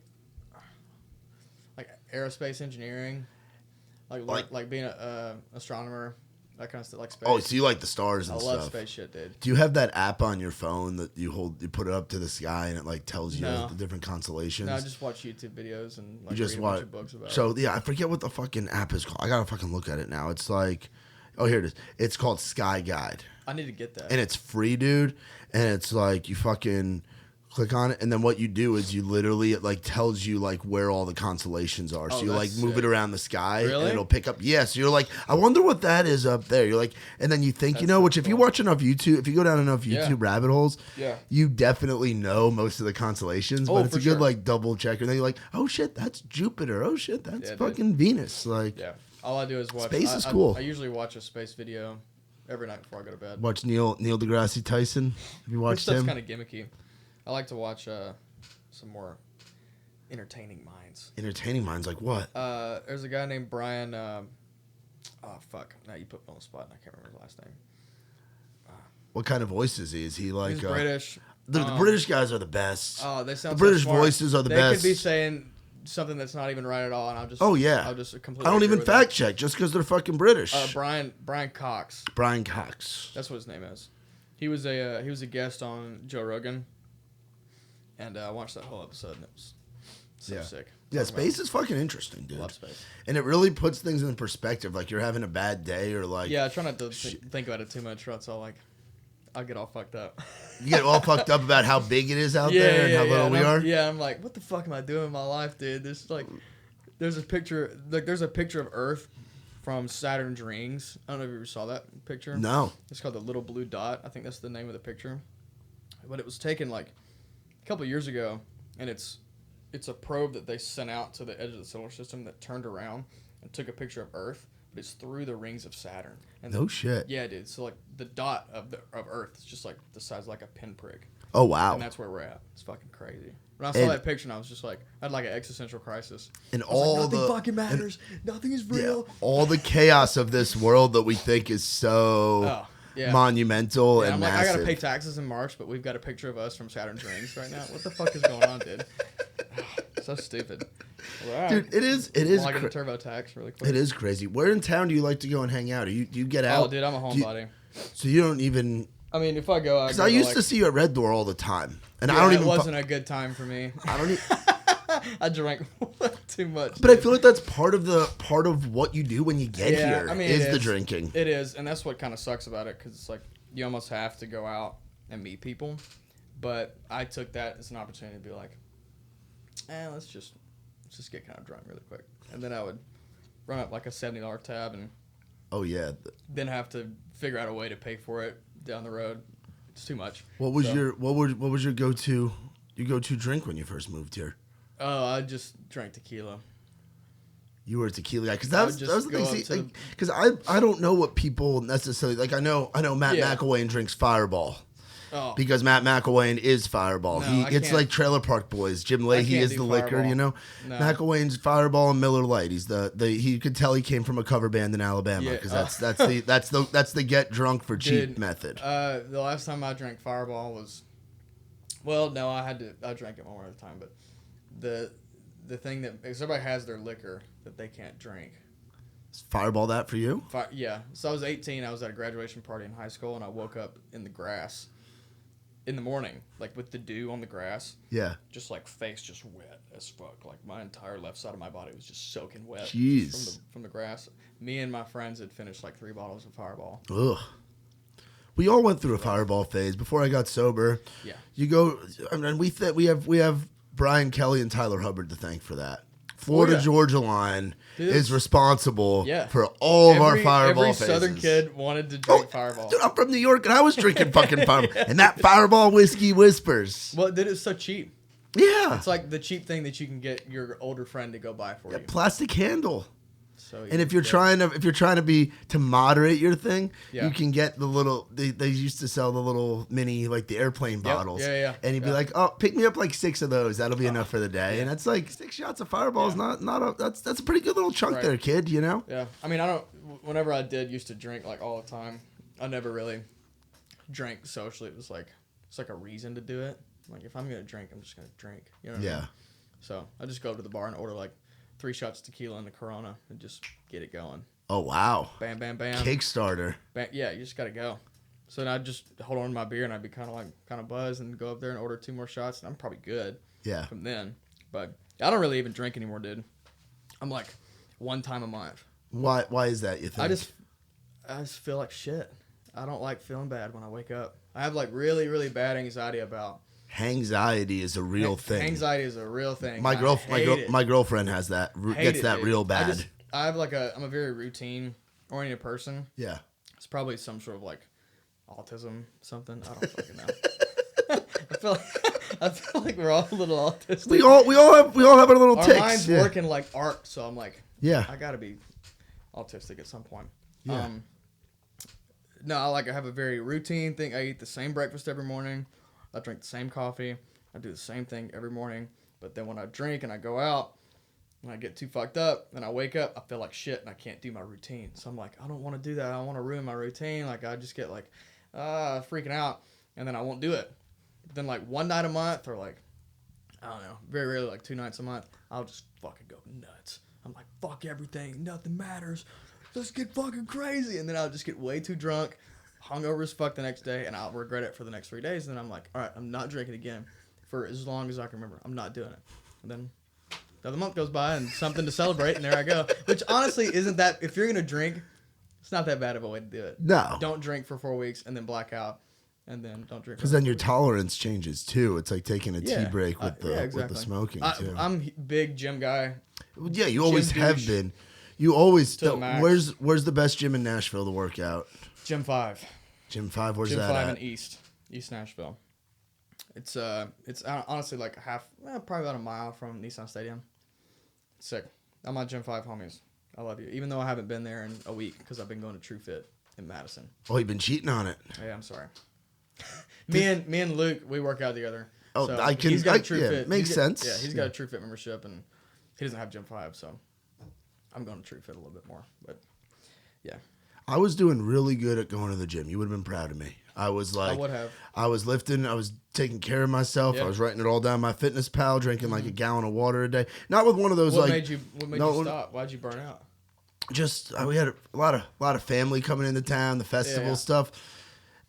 aerospace engineering, like being a astronomer, that kind of stuff, like space. Oh, so you like the stars I and love stuff. space shit, dude. Do you have that app on your phone that you put it up to the sky and it like tells you No. the different constellations? No, I just watch YouTube videos and like You just read a watch bunch of books about it. So yeah, I forget what the fucking app is called. I gotta fucking look at it now. It's like, oh, here it is. It's called Sky Guide, I need to get that. and it's free, dude. And it's like you fucking click on it, and then what you do is you literally it like tells you like where all the constellations are. So Oh, you like that's move sick. it around the sky, and Really? it'll pick up. Yeah, so you're like, I wonder what that is up there. You're like, and then you think That's which if you cool. watch enough YouTube, if you go down enough Yeah. YouTube rabbit holes, Yeah. you definitely know most of the constellations. Oh, But it's for a good sure. like double check, and then you're like, oh shit, that's Jupiter. Oh shit, that's Yeah, dude. fucking Venus. Like, Yeah. All I do is watch. Space is I- cool. I usually watch a space video every night before I go to bed. watch Neil deGrasse Tyson. Have you Which watched stuff's him? kind of gimmicky. I like to watch some more entertaining minds. Entertaining minds, like what? There's a guy named Brian. Oh fuck! Now you put me on the spot, and I can't remember his last name. What kind of voice is he? Is he like He's British. The British guys are the best. Oh, they sound The British so smart. voices are the they best. Could be saying something that's not even right at all, and I'll just. Oh, yeah. I'll just completely. I don't agree even with fact check just because they're fucking British. them. Brian Cox. Brian Cox. That's what his name is. He was a guest on Joe Rogan, and I watched that whole episode, and it was so Yeah. sick. Yeah, Talking space is fucking interesting, dude. about love space. And it really puts things in perspective. Like you're having a bad day, or like Yeah, I try not to think about it too much, or else I'll get all fucked up. you get all fucked up about how big it is out there and how little and we are. Yeah, I'm like, what the fuck am I doing in my life, dude? There's a picture of Earth from Saturn's rings. I don't know if you ever saw that picture. No. It's called the Little Blue Dot. I think that's the name of the picture. But it was taken like a couple years ago, and it's a probe that they sent out to the edge of the solar system that turned around and took a picture of Earth, but it's through the rings of Saturn. And No shit. Yeah, dude. So like the dot of Earth is just like the size of like a pinprick. Oh wow. And that's where we're at. It's fucking crazy. When I saw And- that picture, and I was just like, I had like an existential crisis. And I was all like, nothing the fucking matters. Nothing is real. all the chaos of this world that we think is so Oh, yeah. monumental And and I'm like, I massive. gotta pay taxes in March, but we've got a picture of us from Saturn's rings right now. What the fuck is going on, dude? So stupid. Well, Dude, it is well, I get a cra- TurboTax really quick. it is crazy. Where in town do you like to go and hang out? Do you get out? Oh, dude, I'm a Do you- homebody. So you don't even. I mean, if I go, Because I used to see you at Red Door all the time, and I Yeah, don't it even. wasn't a good time for me. I don't. I drank too much. But I dude. feel like that's part of what you do when you get Yeah, here I mean, is it the is. drinking. It is, and that's what kind of sucks about it, because it's like you almost have to go out and meet people. But I took that as an opportunity to be like, let's just get kind of drunk really quick, and then I would run up like a $70 tab, and Oh yeah. then have to figure out a way to pay for it down the road. It's too much. What was So- your go-to drink when you first moved here? Oh, I just drank tequila. You were a tequila guy because I that would was just the go thing. up to Because I don't know what people necessarily like. I know Matt Yeah. McElwain drinks Fireball, Oh. because Matt McElwain is Fireball. No, I It's can't- like Trailer Park Boys. Jim Leahy can't is do the liquor, Fireball. you know. No. McElwain's Fireball and Miller Lite. He's the you could tell he came from a cover band in Alabama Yeah. because that's the get drunk for cheap Dude, method. The last time I drank Fireball was, well, no, I drank it one more at a time, but the thing that, because everybody has their liquor that they can't drink. Is Fireball that for you? Yeah. So I was 18. I was at a graduation party in high school, and I woke up in the grass in the morning, like with the dew on the grass, Yeah. just like face just wet as fuck. Like my entire left side of my body was just soaking wet Jeez. from the grass. Me and my friends had finished like 3 bottles of Fireball. Ugh. We all went through a Fireball phase before I got sober. Yeah. You go. I mean, we have Brian Kelly and Tyler Hubbard to thank for that. Florida yeah. Georgia line Dude, is responsible yeah. for all of our Fireball Every phases. Southern kid wanted to drink Fireball. Dude, I'm from New York and I was drinking fucking Fireball. And that Fireball whiskey whispers. Well, dude, it's so cheap. Yeah. It's like the cheap thing that you can get your older friend to go buy for you. Plastic handle. So And if you're trying to moderate your thing, Yeah. you can get the little. They used to sell the little mini like the airplane bottles. Yeah. And you'd be Yeah. like, oh, pick me up like 6 of those. That'll be enough for the day. And that's like 6 shots of Fireball is not a that's a pretty good little chunk Right. there, kid. You know. Yeah, I mean, whenever I used to drink like all the time, I never really drank socially. It was like, it's like a reason to do it. Like if I'm going to drink, I'm just going to drink. You know what I mean? So I just go up to the bar and order like 3 shots of tequila and a Corona and just get it going. Oh wow. Bam, bam, bam. Kickstarter. Yeah, you just got to go. So then I'd just hold on to my beer and I'd be kind of buzzed and go up there and order 2 more shots and I'm probably good Yeah. from then. But I don't really even drink anymore, dude. I'm like 1 time a month. Why is that? You think? I just feel like shit. I don't like feeling bad when I wake up. I have like really, really bad anxiety about. Anxiety is a real thing. Anxiety is a real thing. My my girlfriend has that. Gets that real bad. I'm a very routine oriented person. Yeah. It's probably some sort of like autism something. I don't fucking know. I feel like we're all a little autistic. We all have our little Our ticks. minds Yeah. working like art, so I'm like, Yeah. I gotta be autistic at some point. Yeah. No, I have a very routine thing. I eat the same breakfast every morning. I drink the same coffee. I do the same thing every morning. But then when I drink and I go out and I get too fucked up and I wake up, I feel like shit and I can't do my routine. So I'm like, I don't want to do that. I don't want to ruin my routine. Like I just get like freaking out and then I won't do it. But then like 1 night a month or like, I don't know, very rarely like 2 nights a month, I'll just fucking go nuts. I'm like, fuck everything. Nothing matters. Let's get fucking crazy. And then I'll just get way too drunk, hungover as fuck the next day, and I'll regret it for the next 3 days. And then I'm like, all right, I'm not drinking again for as long as I can remember. I'm not doing it. And then another month goes by and something to celebrate, and there I go. Which honestly isn't that, if you're going to drink, it's not that bad of a way to do it. No. Don't drink for 4 weeks and then black out, and then don't drink. Because then your tolerance changes too. It's like taking a tea break with the exactly. smoking too. I'm a big gym guy. Yeah, you always Gym have douche. been. You always. To the max. Where's the best gym in Nashville to work out? Gym 5. Gym 5. Where's Gym that 5 at? in East Nashville. It's honestly like probably about a mile from Nissan Stadium. Sick. I'm my Gym 5 homies. I love you. Even though I haven't been there in a week because I've been going to True Fit in Madison. Oh, you've been cheating on it. Yeah, I'm sorry. me and Luke, we work out together. Oh, So I can. He's got a True yeah, Fit. makes sense. Yeah, he's got a True Fit membership, and he doesn't have Gym 5, so I'm going to True Fit a little bit more. But yeah, I was doing really good at going to the gym. You would have been proud of me. I was like, I would have. I was lifting. I was taking care of myself. Yeah. I was writing it all down. My Fitness Pal, drinking like a gallon of water a day. Not with one of those What like. made you stop? Why'd you burn out? Just we had a lot of family coming into town, the festival Yeah. stuff,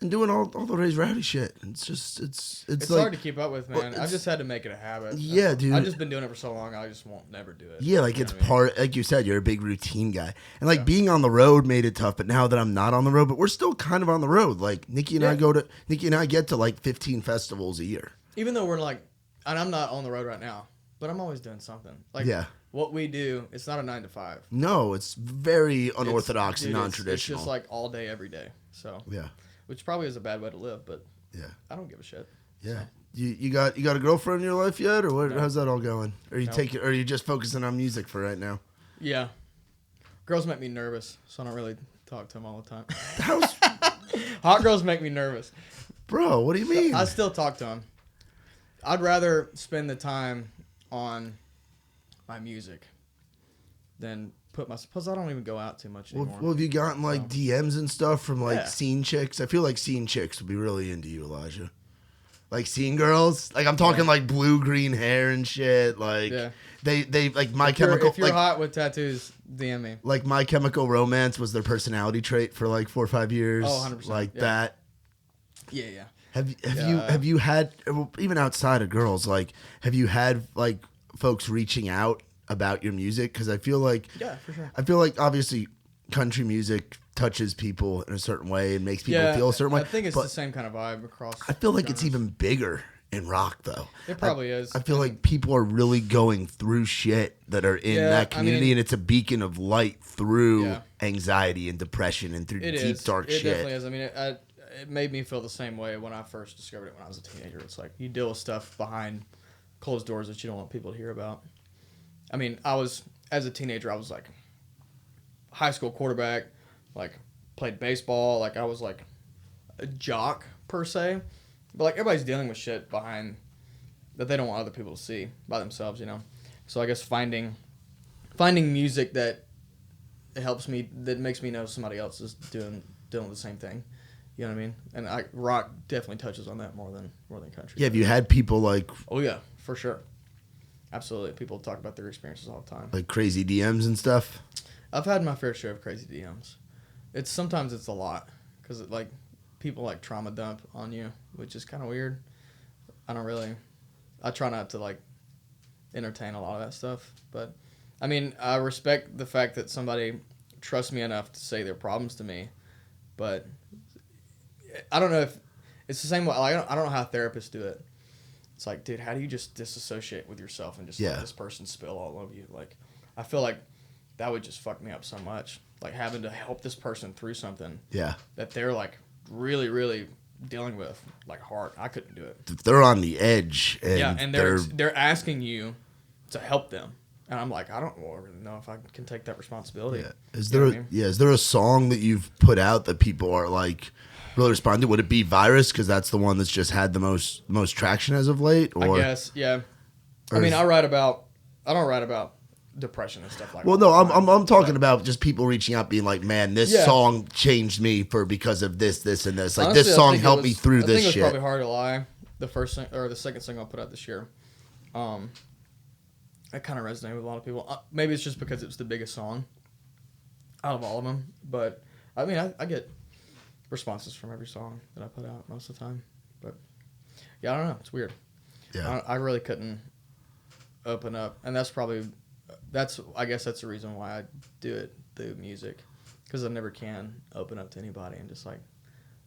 and doing all the Ray's Rowdy shit. It's just it's It's like hard to keep up with, well, man. I've it's- just had to make it a habit. Yeah, dude. I've just been doing it for so long, I just won't never do it. yeah, like You it's know what I mean? part like you said, you're a big routine guy, and like being on the road made it tough. But now that I'm not on the road, but we're still kind of on the road. Like Nikki and I get to like 15 festivals a year. Even though we're like, and I'm not on the road right now, but I'm always doing something. Like Yeah. what we do, it's not a 9 to 5. No, it's very unorthodox and Dude, non-traditional. It's just like all day, every day. So, yeah, which probably is a bad way to live, but yeah, I don't give a shit. yeah. You got a girlfriend in your life yet, or what? No. How's that all going? Or you No. or are you just focusing on music for right now? Yeah. Girls make me nervous, so I don't really talk to them all the time. How's Hot girls make me nervous. Bro, what do you mean? I still talk to him. I'd rather spend the time on my music than put my. Plus, I don't even go out too much anymore. Well, have you gotten like DMs and stuff from like Yeah. scene chicks? I feel like scene chicks would be really into you, Elijah. Like scene girls, like I'm talking like blue green hair and shit. Like Yeah. they like My If you're, Chemical. if you're like, hot with tattoos, DM me. like My Chemical Romance was their personality trait for like 4 or 5 years. Oh, 100%, Like yeah. that. Yeah, yeah. Have you had, well, even outside of girls, like have you had like folks reaching out about your music? Because I feel like For sure. I feel like obviously country music touches people in a certain way and makes people feel a certain way. I think it's but the same kind of vibe across. I feel like it's genres. even bigger in rock though. It probably is. I feel like people are really going through shit that are in Yeah, that community, I mean- and it's a beacon of light through Yeah. anxiety and depression and through It deep is. dark it shit. definitely is. I mean, it made me feel the same way when I first discovered it when I was a teenager. It's like you deal with stuff behind closed doors that you don't want people to hear about. I mean, as a teenager, I was like high school quarterback, like played baseball, like I was like a jock per se. But like everybody's dealing with shit behind that they don't want other people to see by themselves, you know. So I guess finding music that helps me, that makes me know somebody else is dealing with the same thing. You know what I mean? And rock definitely touches on that more than country. Yeah, have you had people like Oh yeah, for sure. Absolutely. People talk about their experiences all the time. crazy DMs and stuff? I've had my fair share of crazy DMs. Sometimes it's a lot because like people like trauma dump on you, which is kind of weird. I try not to like entertain a lot of that stuff, but I mean, I respect the fact that somebody trusts me enough to say their problems to me, but I don't know if it's the same way. Like, I don't know how therapists do it. It's like, dude, how do you just disassociate with yourself and just let this person spill all over you? Like, I feel like that would just fuck me up so much. Like having to help this person through something Yeah. that they're like really, really dealing with, like hard. I couldn't do it. They're on the edge. And And they're asking you to help them, and I'm like, I don't really know if I can take that responsibility. Yeah. Is You know there what I mean? is there a song that you've put out that people are like really responding to? Would it be Virus, because that's the one that's just had the most traction as of late? Or I guess, yeah. or I mean, is- I don't write about depression and stuff like well, that. no, I'm talking about just people reaching out, being like, "Man, this Yeah. song changed me because of this, and this. Like Honestly, this I song think it helped me was- through I this think it was shit." probably Hard to Lie, the second single I put out this year. That kind of resonated with a lot of people. Maybe it's just because it was the biggest song out of all of them. But I mean, I get responses from every song that I put out most of the time. But yeah, I don't know. It's weird. Yeah. I really couldn't open up, and I guess that's the reason why I do it through music, because I never can open up to anybody and just like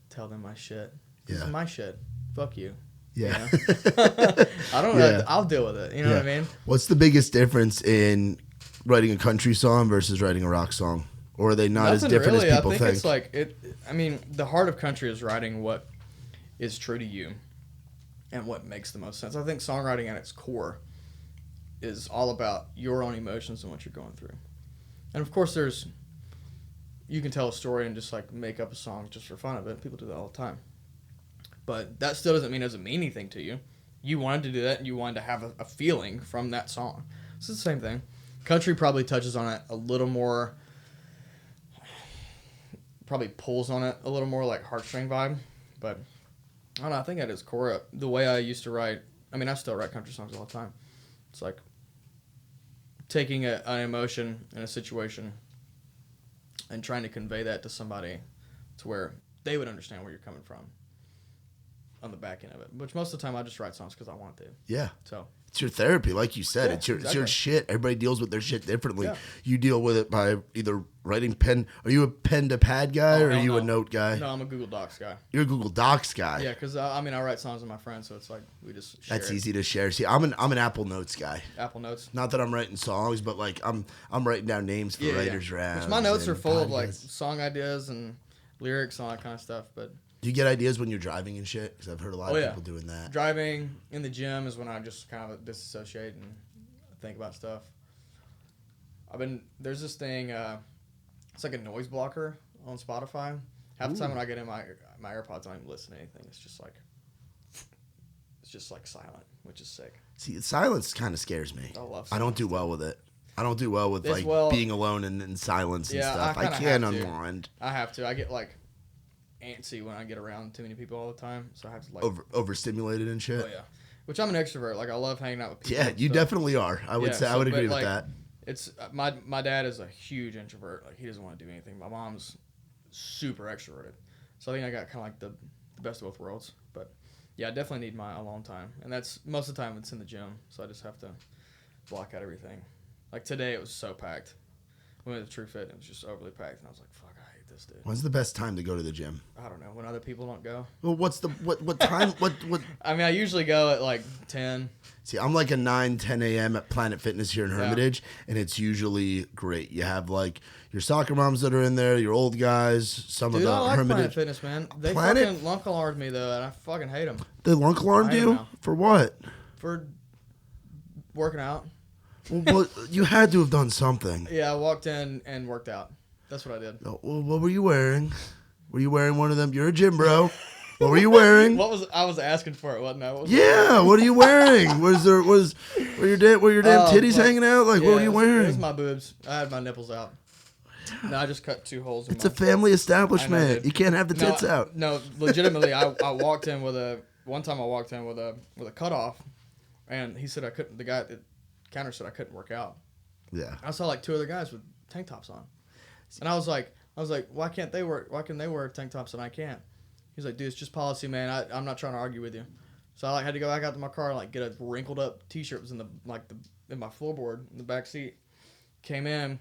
tell them my shit. This Yeah. is my shit. Fuck you. Yeah. You know? I don't know. Yeah. I'll deal with it. You know what I mean? What's the biggest difference in writing a country song versus writing a rock song? Or are they not as Nothing different really. as people I think think? it's like it. I mean, the heart of country is writing what is true to you and what makes the most sense. I think songwriting at its core is all about your own emotions and what you're going through. And of course, you can tell a story and just like make up a song just for fun of it. People do that all the time. But that still doesn't mean anything to you. You wanted to do that, and you wanted to have a feeling from that song. So it's the same thing. Country probably touches on it a little more, probably pulls on it a little more, like heartstring vibe. But I don't know. I think at its core, the way I used to write, I mean, I still write country songs all the time. It's like taking an emotion in a situation and trying to convey that to somebody to where they would understand where you're coming from on the back end of it. Which most of the time I just write songs because I want to. Yeah. So It's your therapy, like you said. Yeah, It's your exactly. shit. Everybody deals with their shit differently. Yeah. You deal with it by either writing pen. Are you a pen to pad guy, or are hell you a no. note guy? No, I'm a Google Docs guy. You're a Google Docs guy. Yeah, because I write songs with my friends, so it's like we just share That's it. easy to share. See, I'm an Apple Notes guy. Apple Notes. Not that I'm writing songs, but like I'm writing down names for writers' rounds. Which my notes are and full of like podcasts. song ideas and lyrics and all that kind of stuff. But Do you get ideas when you're driving and shit? Because I've heard a lot Oh, of yeah. people doing that. driving in the gym is when I just kind of disassociate and think about stuff. There's this thing, it's like a noise blocker on Spotify. Half the time when I get in my AirPods don't even listen to anything. It's just like silent, which is sick. See, silence kind of scares me. I love I don't do well with it. I don't do well with like being alone and in silence and stuff. I can't unwind. I have to. I get like antsy when I get around too many people all the time, so I have to like Overstimulated and shit. Oh yeah, which I'm an extrovert. Like I love hanging out with people. Yeah, you definitely are. I would say I would agree with like, that. It's my dad is a huge introvert. Like he doesn't want to do anything. My mom's super extroverted, so I think I got kind of like the best of both worlds. But yeah, I definitely need my alone time, and that's most of the time it's in the gym. So I just have to block out everything. Like today, it was so packed. We went to True Fit, and it was just overly packed, and I was like, "Fuck, I hate this, dude." When's the best time to go to the gym? I don't know. When other people don't go. Well, what's the what time? what? I mean, I usually go at like 10. See, I'm like a 9-10 a.m. at Planet Fitness here in Hermitage, and it's usually great. You have like your soccer moms that are in there, your old guys, some Dude, of the I like Hermitage. Planet Fitness, man. They fucking lunk alarmed me though, and I fucking hate them. They lunk alarmed I you know. for what? For working out. Well, you had to have done something. Yeah, I walked in and worked out. That's what I did. Well, what were you wearing? Were you wearing one of them? You're a gym bro. What were you wearing? I was asking for it, wasn't I? Yeah, what are you wearing? Were your damn titties hanging out? Like, what were you It wearing? was my boobs. I had my nipples out. No, I just cut 2 holes in It's a family establishment. dude. You can't have the tits out. No, legitimately, I walked in with a cutoff, and he said I couldn't. The guy at the counter said I couldn't work out. Yeah. I saw like 2 other guys with tank tops on, and I was like, why can they wear tank tops and I can't? He's like, dude, it's just policy, man. I'm not trying to argue with you. So I had to go back out to my car and like get a wrinkled up T-shirt. It was in my floorboard in the back seat. Came in,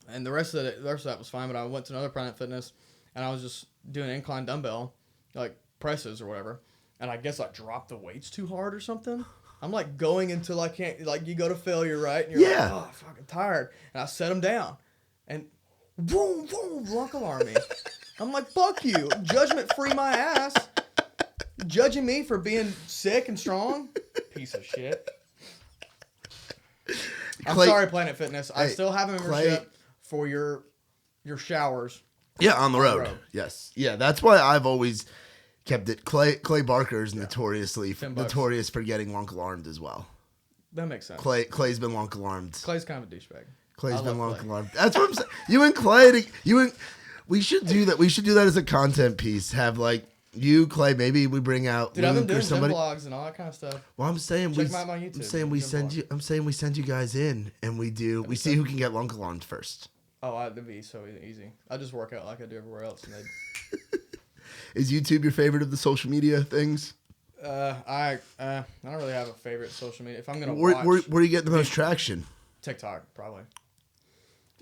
and the rest of that was fine. But I went to another Planet Fitness, and I was just doing incline dumbbell, like presses or whatever. And I guess I dropped the weights too hard or something. I'm like going until I can't. Like you go to failure, right? And you're like, oh, I'm fucking tired. And I set them down, and boom, boom, lunk alarm me. I'm like, fuck you. Judgment free my ass. Judging me for being sick and strong? Piece of shit. I'm sorry, Planet Fitness. I still have a membership for your showers. Yeah, on the road. Yes. Yeah, that's why I've always kept it. Clay Barker is notorious for getting lunk alarmed as well. That makes sense. Clay's been lunk alarmed. Clay's kind of a douchebag. Clay's been lunk alarmed. That's what I'm saying. You and Clay, we should do that. We should do that as a content piece. Have like you, Clay. Maybe we bring out Dude, I've been doing somebody. gym vlogs and all that kind of stuff. Well, I'm saying Check them out on YouTube. I'm saying we send you guys in and we see who can get lunk alarmed first. Oh, that'd be so easy. I just work out like I do everywhere else. And Is YouTube your favorite of the social media things? I don't really have a favorite social media. If I'm gonna Where watch do you get the most traction? TikTok, probably.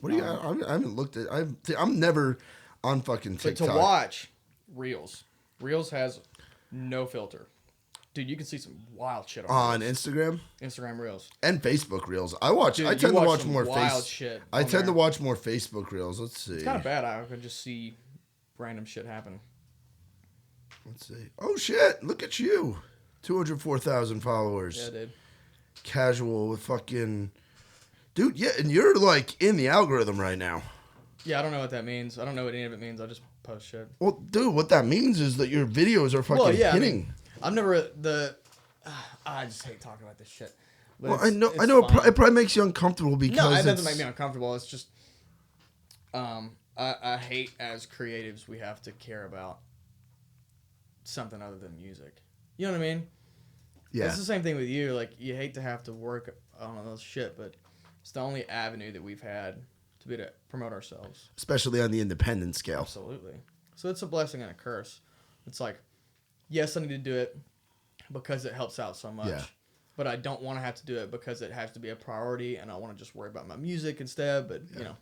What do you? I haven't looked at. I'm never on fucking But TikTok. to watch Reels. Reels has no filter. Dude, you can see some wild shit on Reels. Instagram Reels. And Facebook Reels. I tend to watch more wild shit. I tend to watch more Facebook Reels. Let's see. It's kind of bad. I can just see random shit happen. Let's see. Oh shit! Look at you. 204,000 followers. Yeah, dude. Casual with fucking. Dude, yeah, and you're like in the algorithm right now. Yeah, I don't know what that means. I don't know what any of it means. I just post shit. Well, dude, what that means is that your videos are fucking hitting. I mean, I've never I just hate talking about this shit. But Well, I know. It probably makes you uncomfortable because no, it doesn't make me uncomfortable. It's just, I hate as creatives we have to care about something other than music. You know what I mean? Yeah. It's the same thing with you. Like you hate to have to work on all this shit, but it's the only avenue that we've had to be to promote ourselves. Especially on the independent scale. Absolutely. So it's a blessing and a curse. It's like, yes, I need to do it because it helps out so much. Yeah. But I don't want to have to do it because it has to be a priority, and I want to just worry about my music instead. But, you know.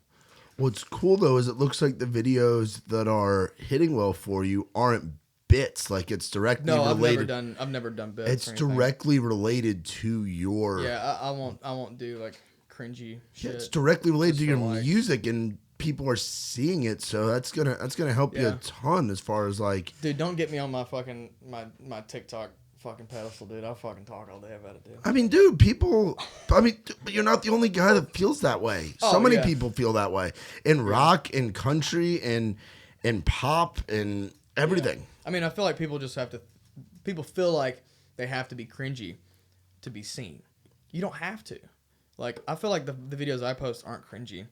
What's cool, though, is it looks like the videos that are hitting well for you aren't bits. Like, it's directly related. I've never done bits. It's directly related to your... Yeah, I won't do, like, cringy shit. It's directly related to your likes. music, and people are seeing it, so that's gonna help you a ton as far as, like... Dude, don't get me on my fucking, my TikTok fucking pedestal, dude. I'll fucking talk all day about it, dude. I mean, dude, but you're not the only guy that feels that way. So many people feel that way. In rock, in country, in pop, and everything. Yeah. I mean, I feel like people just have to. People feel like they have to be cringy to be seen. You don't have to. Like, I feel like the videos I post aren't cringy.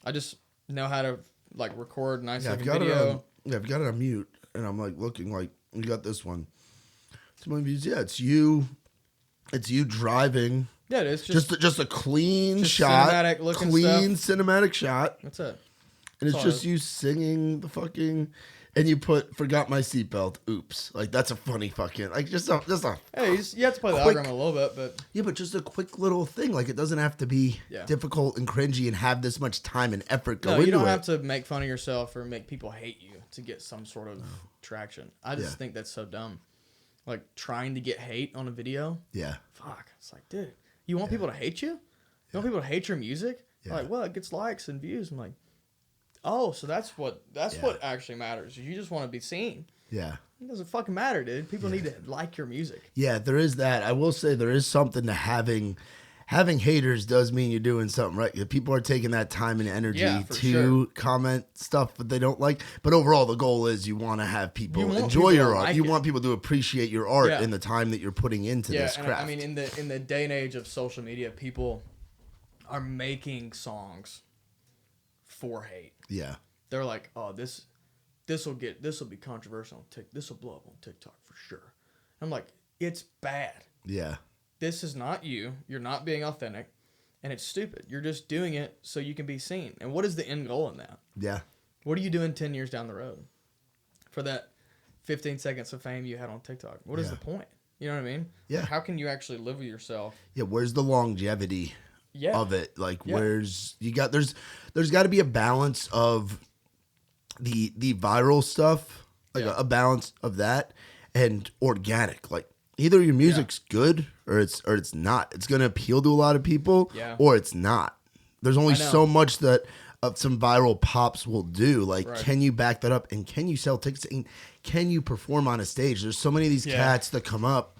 I just know how to like record nice Yeah, looking I've got video. it on. Yeah, I've got it on mute, and I'm like looking like you got this one. It's my views. Yeah, it's you. It's you driving. Yeah, it's Just a clean just shot, cinematic looking clean cinematic shot, That's it. and it's all just it you singing the fucking, and you put "forgot my seatbelt." Oops, like that's a funny fucking like just a Hey, you have to play the quick- algorithm a little bit, but yeah, but just a quick little thing. Like it doesn't have to be Yeah. difficult and cringy and have this much time and effort go no, into you don't it. have to make fun of yourself or make people hate you to get some sort of traction. I just Yeah. think that's so dumb. Like trying to get hate on a video. Yeah, Fuck. It's like, dude, you want people to hate you? You want people to hate your music? Yeah. Like, well, it gets likes and views. I'm like, oh, so that's what actually matters. You just want to be seen. yeah. It doesn't fucking matter, dude. People need to like your music. Yeah, there is that. I will say there is something to having haters does mean you're doing something right. People are taking that time and energy Yeah, for to sure. comment stuff that they don't like. But overall, the goal is you want to have people You want enjoy people your to art. like You it. want people to appreciate your art Yeah. and the time that you're putting into Yeah, this and craft. I mean, in the day and age of social media, people are making songs for hate. yeah, They're like, oh, this will be controversial on TikTok. This will blow up on TikTok for sure. I'm like, it's bad. yeah, This is not you. You're not being authentic, and it's stupid. You're just doing it so you can be seen. And what is the end goal in that? yeah, What are you doing 10 years down the road for that 15 seconds of fame you had on TikTok? What is Yeah. the point? You know what I mean? Yeah. How can you actually live with yourself? yeah. Where's the longevity Yeah. of it? Like, Yeah. where's there's got to be a balance of the viral stuff, like Yeah. a balance of that, and organic. Like either your music's good or it's not. It's gonna appeal to a lot of people, Yeah. or it's not. There's only I know. so much that some viral pops will do. Like, Right. can you back that up? And can you sell tickets? And can you perform on a stage? There's so many of these Yeah. cats that come up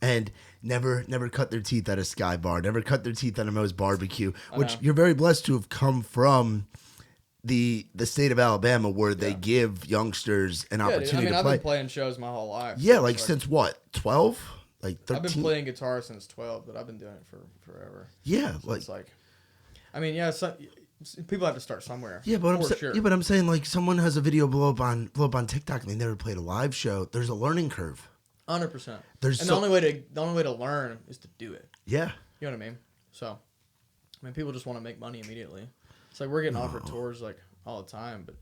and never cut their teeth at a Sky Bar, never cut their teeth at a Moe's Barbecue, which know. you're very blessed to have come from the state of Alabama where they give youngsters an Yeah, dude. opportunity I mean, to I've play. been playing shows my whole life. Yeah, So like it's since what, 12? Like I've 13? been playing guitar since 12, but I've been doing it for forever. Yeah, So like it's like, I mean, yeah, people have to start somewhere. yeah, but sure. yeah, but I'm saying like someone has a video blow up on TikTok and they never played a live show. There's a learning curve. 100%. There's And so- the only way to learn is to do it. Yeah. You know what I mean? So, I mean, people just want to make money immediately. It's like we're getting offered tours like all the time, but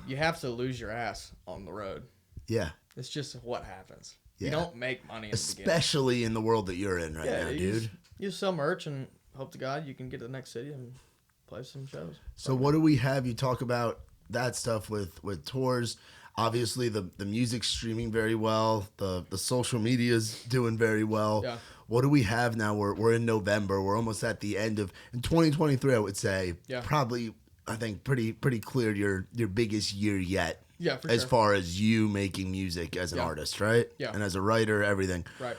you have to lose your ass on the road. Yeah. It's just what happens. Yeah. You don't make money in the beginning. Especially in the world that you're in right now, you dude. just sell merch and hope to God you can get to the next city and play some shows. So what do we have? You talk about that stuff with tours. Obviously, the music's streaming very well. The social media's doing very well. Yeah. What do we have now? We're in November. We're almost at the end of in 2023. I would say Yeah. probably. I think pretty clear your biggest year yet. Yeah, for as sure. far as you making music as an Yeah. artist, right? Yeah. And as a writer, everything. Right.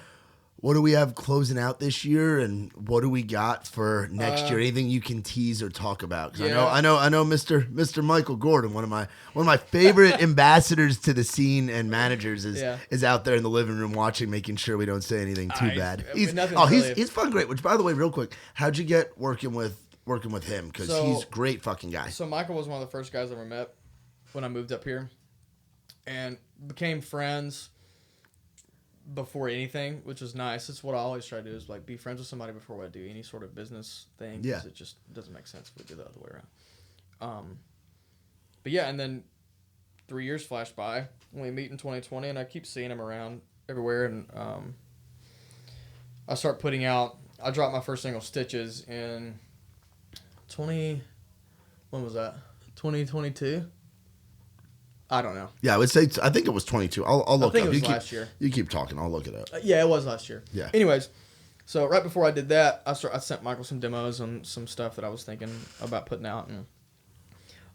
What do we have closing out this year, and what do we got for next year? Anything you can tease or talk about? 'Cause Yeah. I know, Mr. Michael Gordon, one of my favorite ambassadors to the scene and managers is out there in the living room watching, making sure we don't say anything too bad. He's fun, great. Which, by the way, real quick, how'd you get working with him? Because So- he's a great fucking guy. So Michael was one of the first guys I ever met when I moved up here, and became friends before anything, which was nice. It's what I always try to do is like be friends with somebody before I do any sort of business thing. 'Cause Yeah. it just doesn't make sense if we do the other way around. But yeah, and then 3 years flashed by. We meet in 2020, and I keep seeing him around everywhere. And I start putting out. I dropped my first single, "Stitches," in when was that? 2022. I don't know. Yeah, I would say I think it was 22. I'll look think up. it was You last year. You keep talking. I'll look it up. Yeah, it was last year. Yeah. Anyways, so right before I did that, I sent Michael some demos and some stuff that I was thinking about putting out. And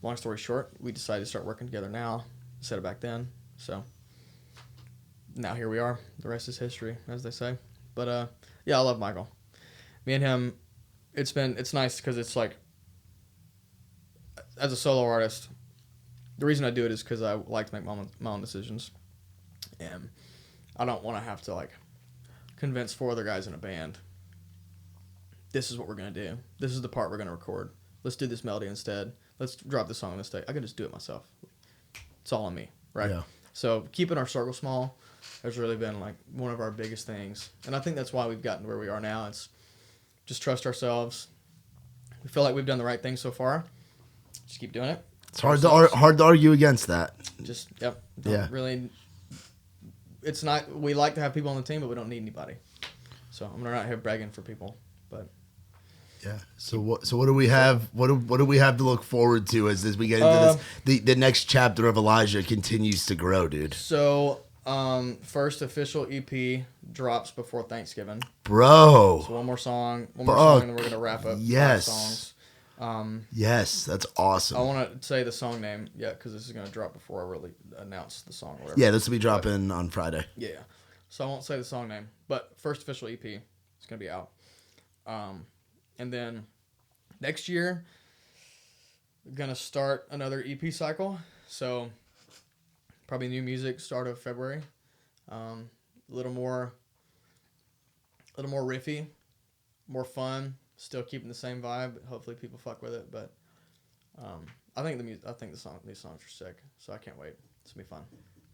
long story short, we decided to start working together now instead of back then. So now here we are. The rest is history, as they say. But yeah, I love Michael. Me and him, it's nice because it's like, as a solo artist, the reason I do it is because I like to make my own decisions, and I don't want to have to like convince 4 other guys in a band. This is what we're gonna do. This is the part we're gonna record. Let's do this melody instead. Let's drop this song on this day. I can just do it myself. It's all on me, right? Yeah. So keeping our circle small has really been like one of our biggest things, and I think that's why we've gotten to where we are now. It's just trust ourselves. We feel like we've done the right thing so far. Just keep doing it. It's hard to argue against that. Just don't Yeah. really. It's not. We like to have people on the team, but we don't need anybody. So I'm not here begging for people, but. Yeah. So what do we have? What do we have to look forward to as we get into this? The next chapter of Elijah continues to grow, dude. So first official EP drops before Thanksgiving. Bro. So one more song, and then we're gonna wrap up. Yes. 5 songs. Yes, that's awesome. I want to say the song name, because this is gonna drop before I really announce the song. Or whatever. Yeah, this will be dropping on Friday. Yeah. So I won't say the song name, but first official EP is gonna be out. And then next year, we're going to start another EP cycle. So probably new music, start of February. A little more riffy, more fun, still keeping the same vibe. Hopefully people fuck with it. But I think these songs are sick. So I can't wait. It's going to be fun.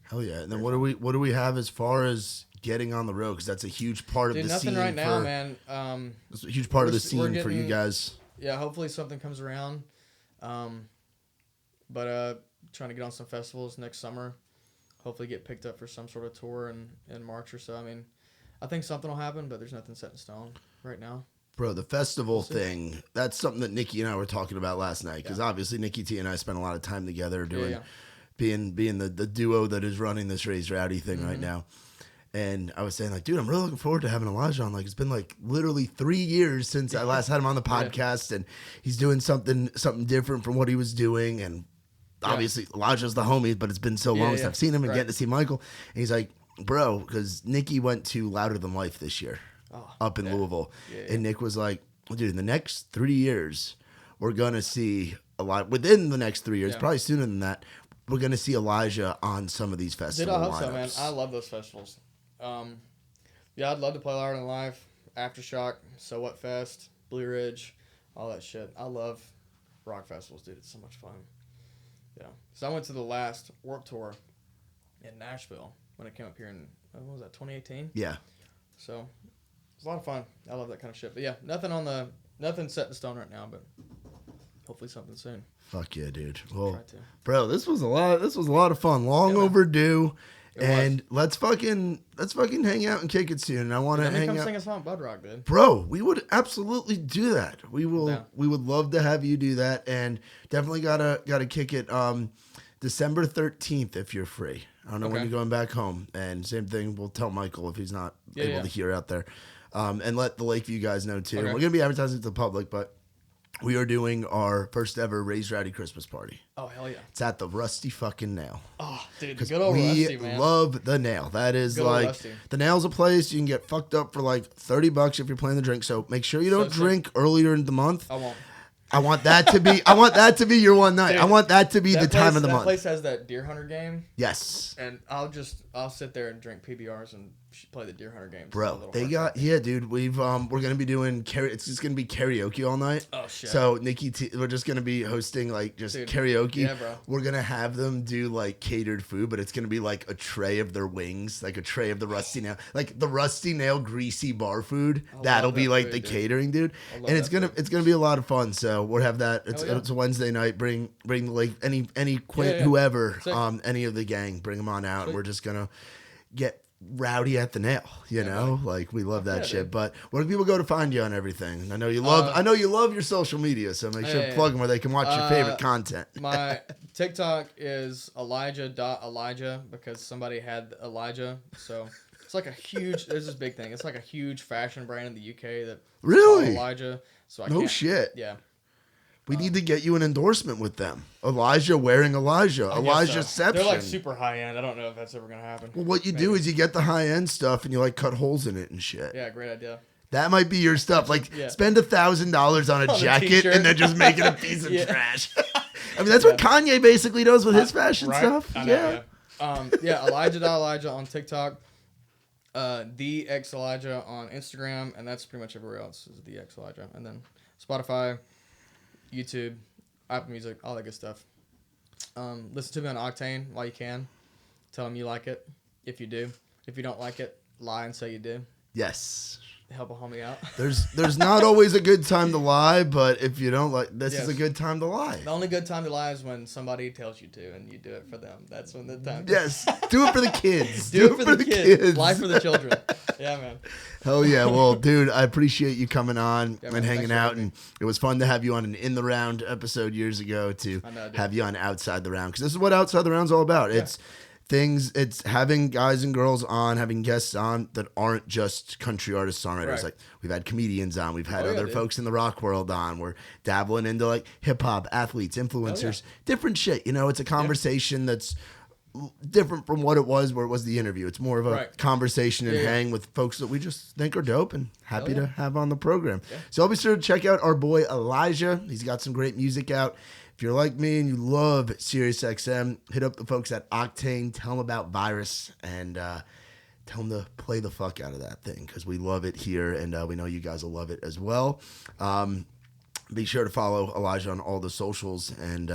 Hell yeah! And then what do we have as far as getting on the road? Because that's a huge part of the nothing scene. Right now, man. It's a huge part of the scene for you guys. Yeah, hopefully something comes around. But trying to get on some festivals next summer. Hopefully get picked up for some sort of tour in March or so. I mean, I think something will happen, but there's nothing set in stone right now. Bro, the festival thing, that's something that Nikki and I were talking about last night. Because obviously Nikki T and I spent a lot of time together doing... Yeah. Being the duo that is running this Raised Rowdy thing right now. And I was saying, like, dude, I'm really looking forward to having Elijah on. Like, it's been like literally 3 years since I last had him on the podcast, and he's doing something different from what he was doing. And obviously Elijah's the homie, but it's been so long since I've seen him and getting to see Michael. And he's like, bro, because Nikki went to Louder Than Life this year up in Louisville. And Nick was like, well, dude, in the next 3 years, we're going to see a lot within the next 3 years, probably sooner than that. We're going to see Elijah on some of these festivals. Dude, I hope so, man. I love those festivals. I'd love to play Louder Than Life, Aftershock, So What Fest, Blue Ridge, all that shit. I love rock festivals, dude. It's so much fun. Yeah. So I went to the last Warped Tour in Nashville when it came up here in, what was that, 2018? Yeah. So it was a lot of fun. I love that kind of shit. But yeah, nothing set in stone right now, but hopefully something soon. Fuck yeah, dude. Well, bro, this was a lot of fun. Long overdue. And let's fucking hang out and kick it soon. And I want to hang out. Sing a song, Bud Rock, dude. Bro, we would absolutely do that. We would love to have you do that, and definitely gotta kick it. December 13th if you're free. I don't know when you're going back home. And same thing, we'll tell Michael if he's not able to hear out there. And let the Lakeview guys know too. We're gonna be advertising to the public, but we are doing our first ever Raised Rowdy Christmas party. Oh, hell yeah. It's at the Rusty fucking Nail. Oh, dude, good old Rusty, man. We love the Nail. That is like, the Nail's a place you can get fucked up for like $30 if you're playing the drink. So make sure you don't drink earlier in the month. I won't. I want that to be your one night. Dude, I want that to be the time of the month. That place has that Deer Hunter game. Yes. And I'll sit there and drink PBRs and play the Deer Hunter games. Bro, dude. We're gonna be doing it's just gonna be karaoke all night. Oh shit. So Nikki we're just gonna be hosting like karaoke. Yeah, bro. We're gonna have them do like catered food, but it's gonna be like a tray of their wings, like a tray of the Rusty Nail, like the Rusty Nail greasy bar food. That'll be like the catering, dude. And it's gonna be a lot of fun. So we'll have that. It's a Wednesday night. Bring like any whoever any of the gang, bring them on out. And we're just gonna get rowdy at the Nail, you know, like we love that shit. Dude. But where do people go to find you on everything? I know you love your social media, so make sure to plug them where they can watch your favorite content. My TikTok is Elijah because somebody had Elijah, so it's like a huge. There's this big thing. It's like a huge fashion brand in the UK that really Elijah. So no shit. Yeah. We need to get you an endorsement with them. Elijah wearing Elijah. Elijahception. They're like super high end. I don't know if that's ever going to happen. Well, what you do is you get the high end stuff and you like cut holes in it and shit. Yeah, great idea. That might be your stuff. Like spend $1,000 on a jacket and then just make it a piece of trash. I mean, that's what Kanye basically does with his fashion Right? stuff. I know, yeah. Elijah on TikTok, the X Elijah on Instagram, and that's pretty much everywhere else is the X Elijah, and then Spotify, YouTube, Apple Music, all that good stuff. Listen to me on Octane while you can. Tell them you like it. If you do, if you don't like it, lie and say you do. Yes. Help a homie out. There's not always a good time to lie, but if you don't like, this is a good time to lie. The only good time to lie is when somebody tells you to, and you do it for them. That's when the time. Yes, do it for the kids. do it for the kids. Lie for the children. Yeah, man. Hell yeah. Well, dude, I appreciate you coming on and hanging out. And it was fun to have you on an In the Round episode years ago to have you on Outside the Round. Because this is what Outside the Round's all about. Yeah. It's having guys and girls on, having guests on that aren't just country artists, songwriters. Right. Like we've had comedians on, we've had other folks in the rock world on. We're dabbling into like hip hop, athletes, influencers, different shit. You know, it's a conversation that's different from what it was where it was the interview. It's more of a conversation and hang with folks that we just think are dope and happy to have on the program. Yeah. So I'll be sure to check out our boy Elijah. He's got some great music out. If you're like me and you love SiriusXM, hit up the folks at Octane, tell them about Virus, and tell them to play the fuck out of that thing because we love it here, and we know you guys will love it as well. Be sure to follow Elijah on all the socials, and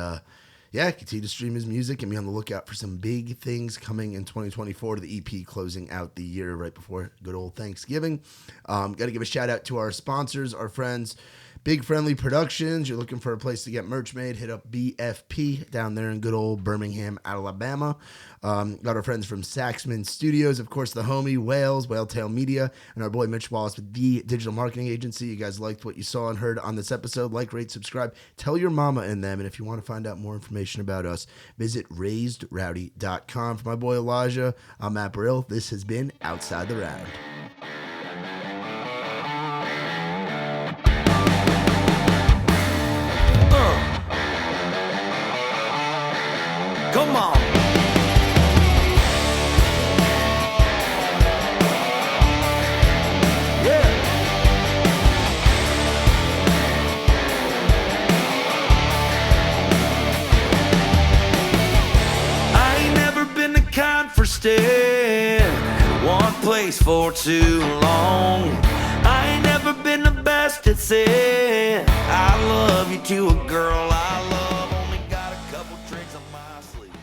continue to stream his music and be on the lookout for some big things coming in 2024 to the EP closing out the year right before good old Thanksgiving. Got to give a shout out to our sponsors, our friends, Big Friendly Productions. You're looking for a place to get merch made, hit up BFP down there in good old Birmingham, Alabama. Got our friends from Saxman Studios, of course, the homie Wales, Whaletail Media, and our boy Mitch Wallace with The Digital Marketing Agency. You guys liked what you saw and heard on this episode. Like, rate, subscribe. Tell your mama and them. And if you want to find out more information about us, visit RaisedRowdy.com. For my boy Elijah, I'm Matt Burrill. This has been Outside the Round. Come on. Yeah. I ain't never been the kind for staying in one place for too long. I ain't never been the best at saying I love you to a girl I love. Only got a couple tricks up my sleeve.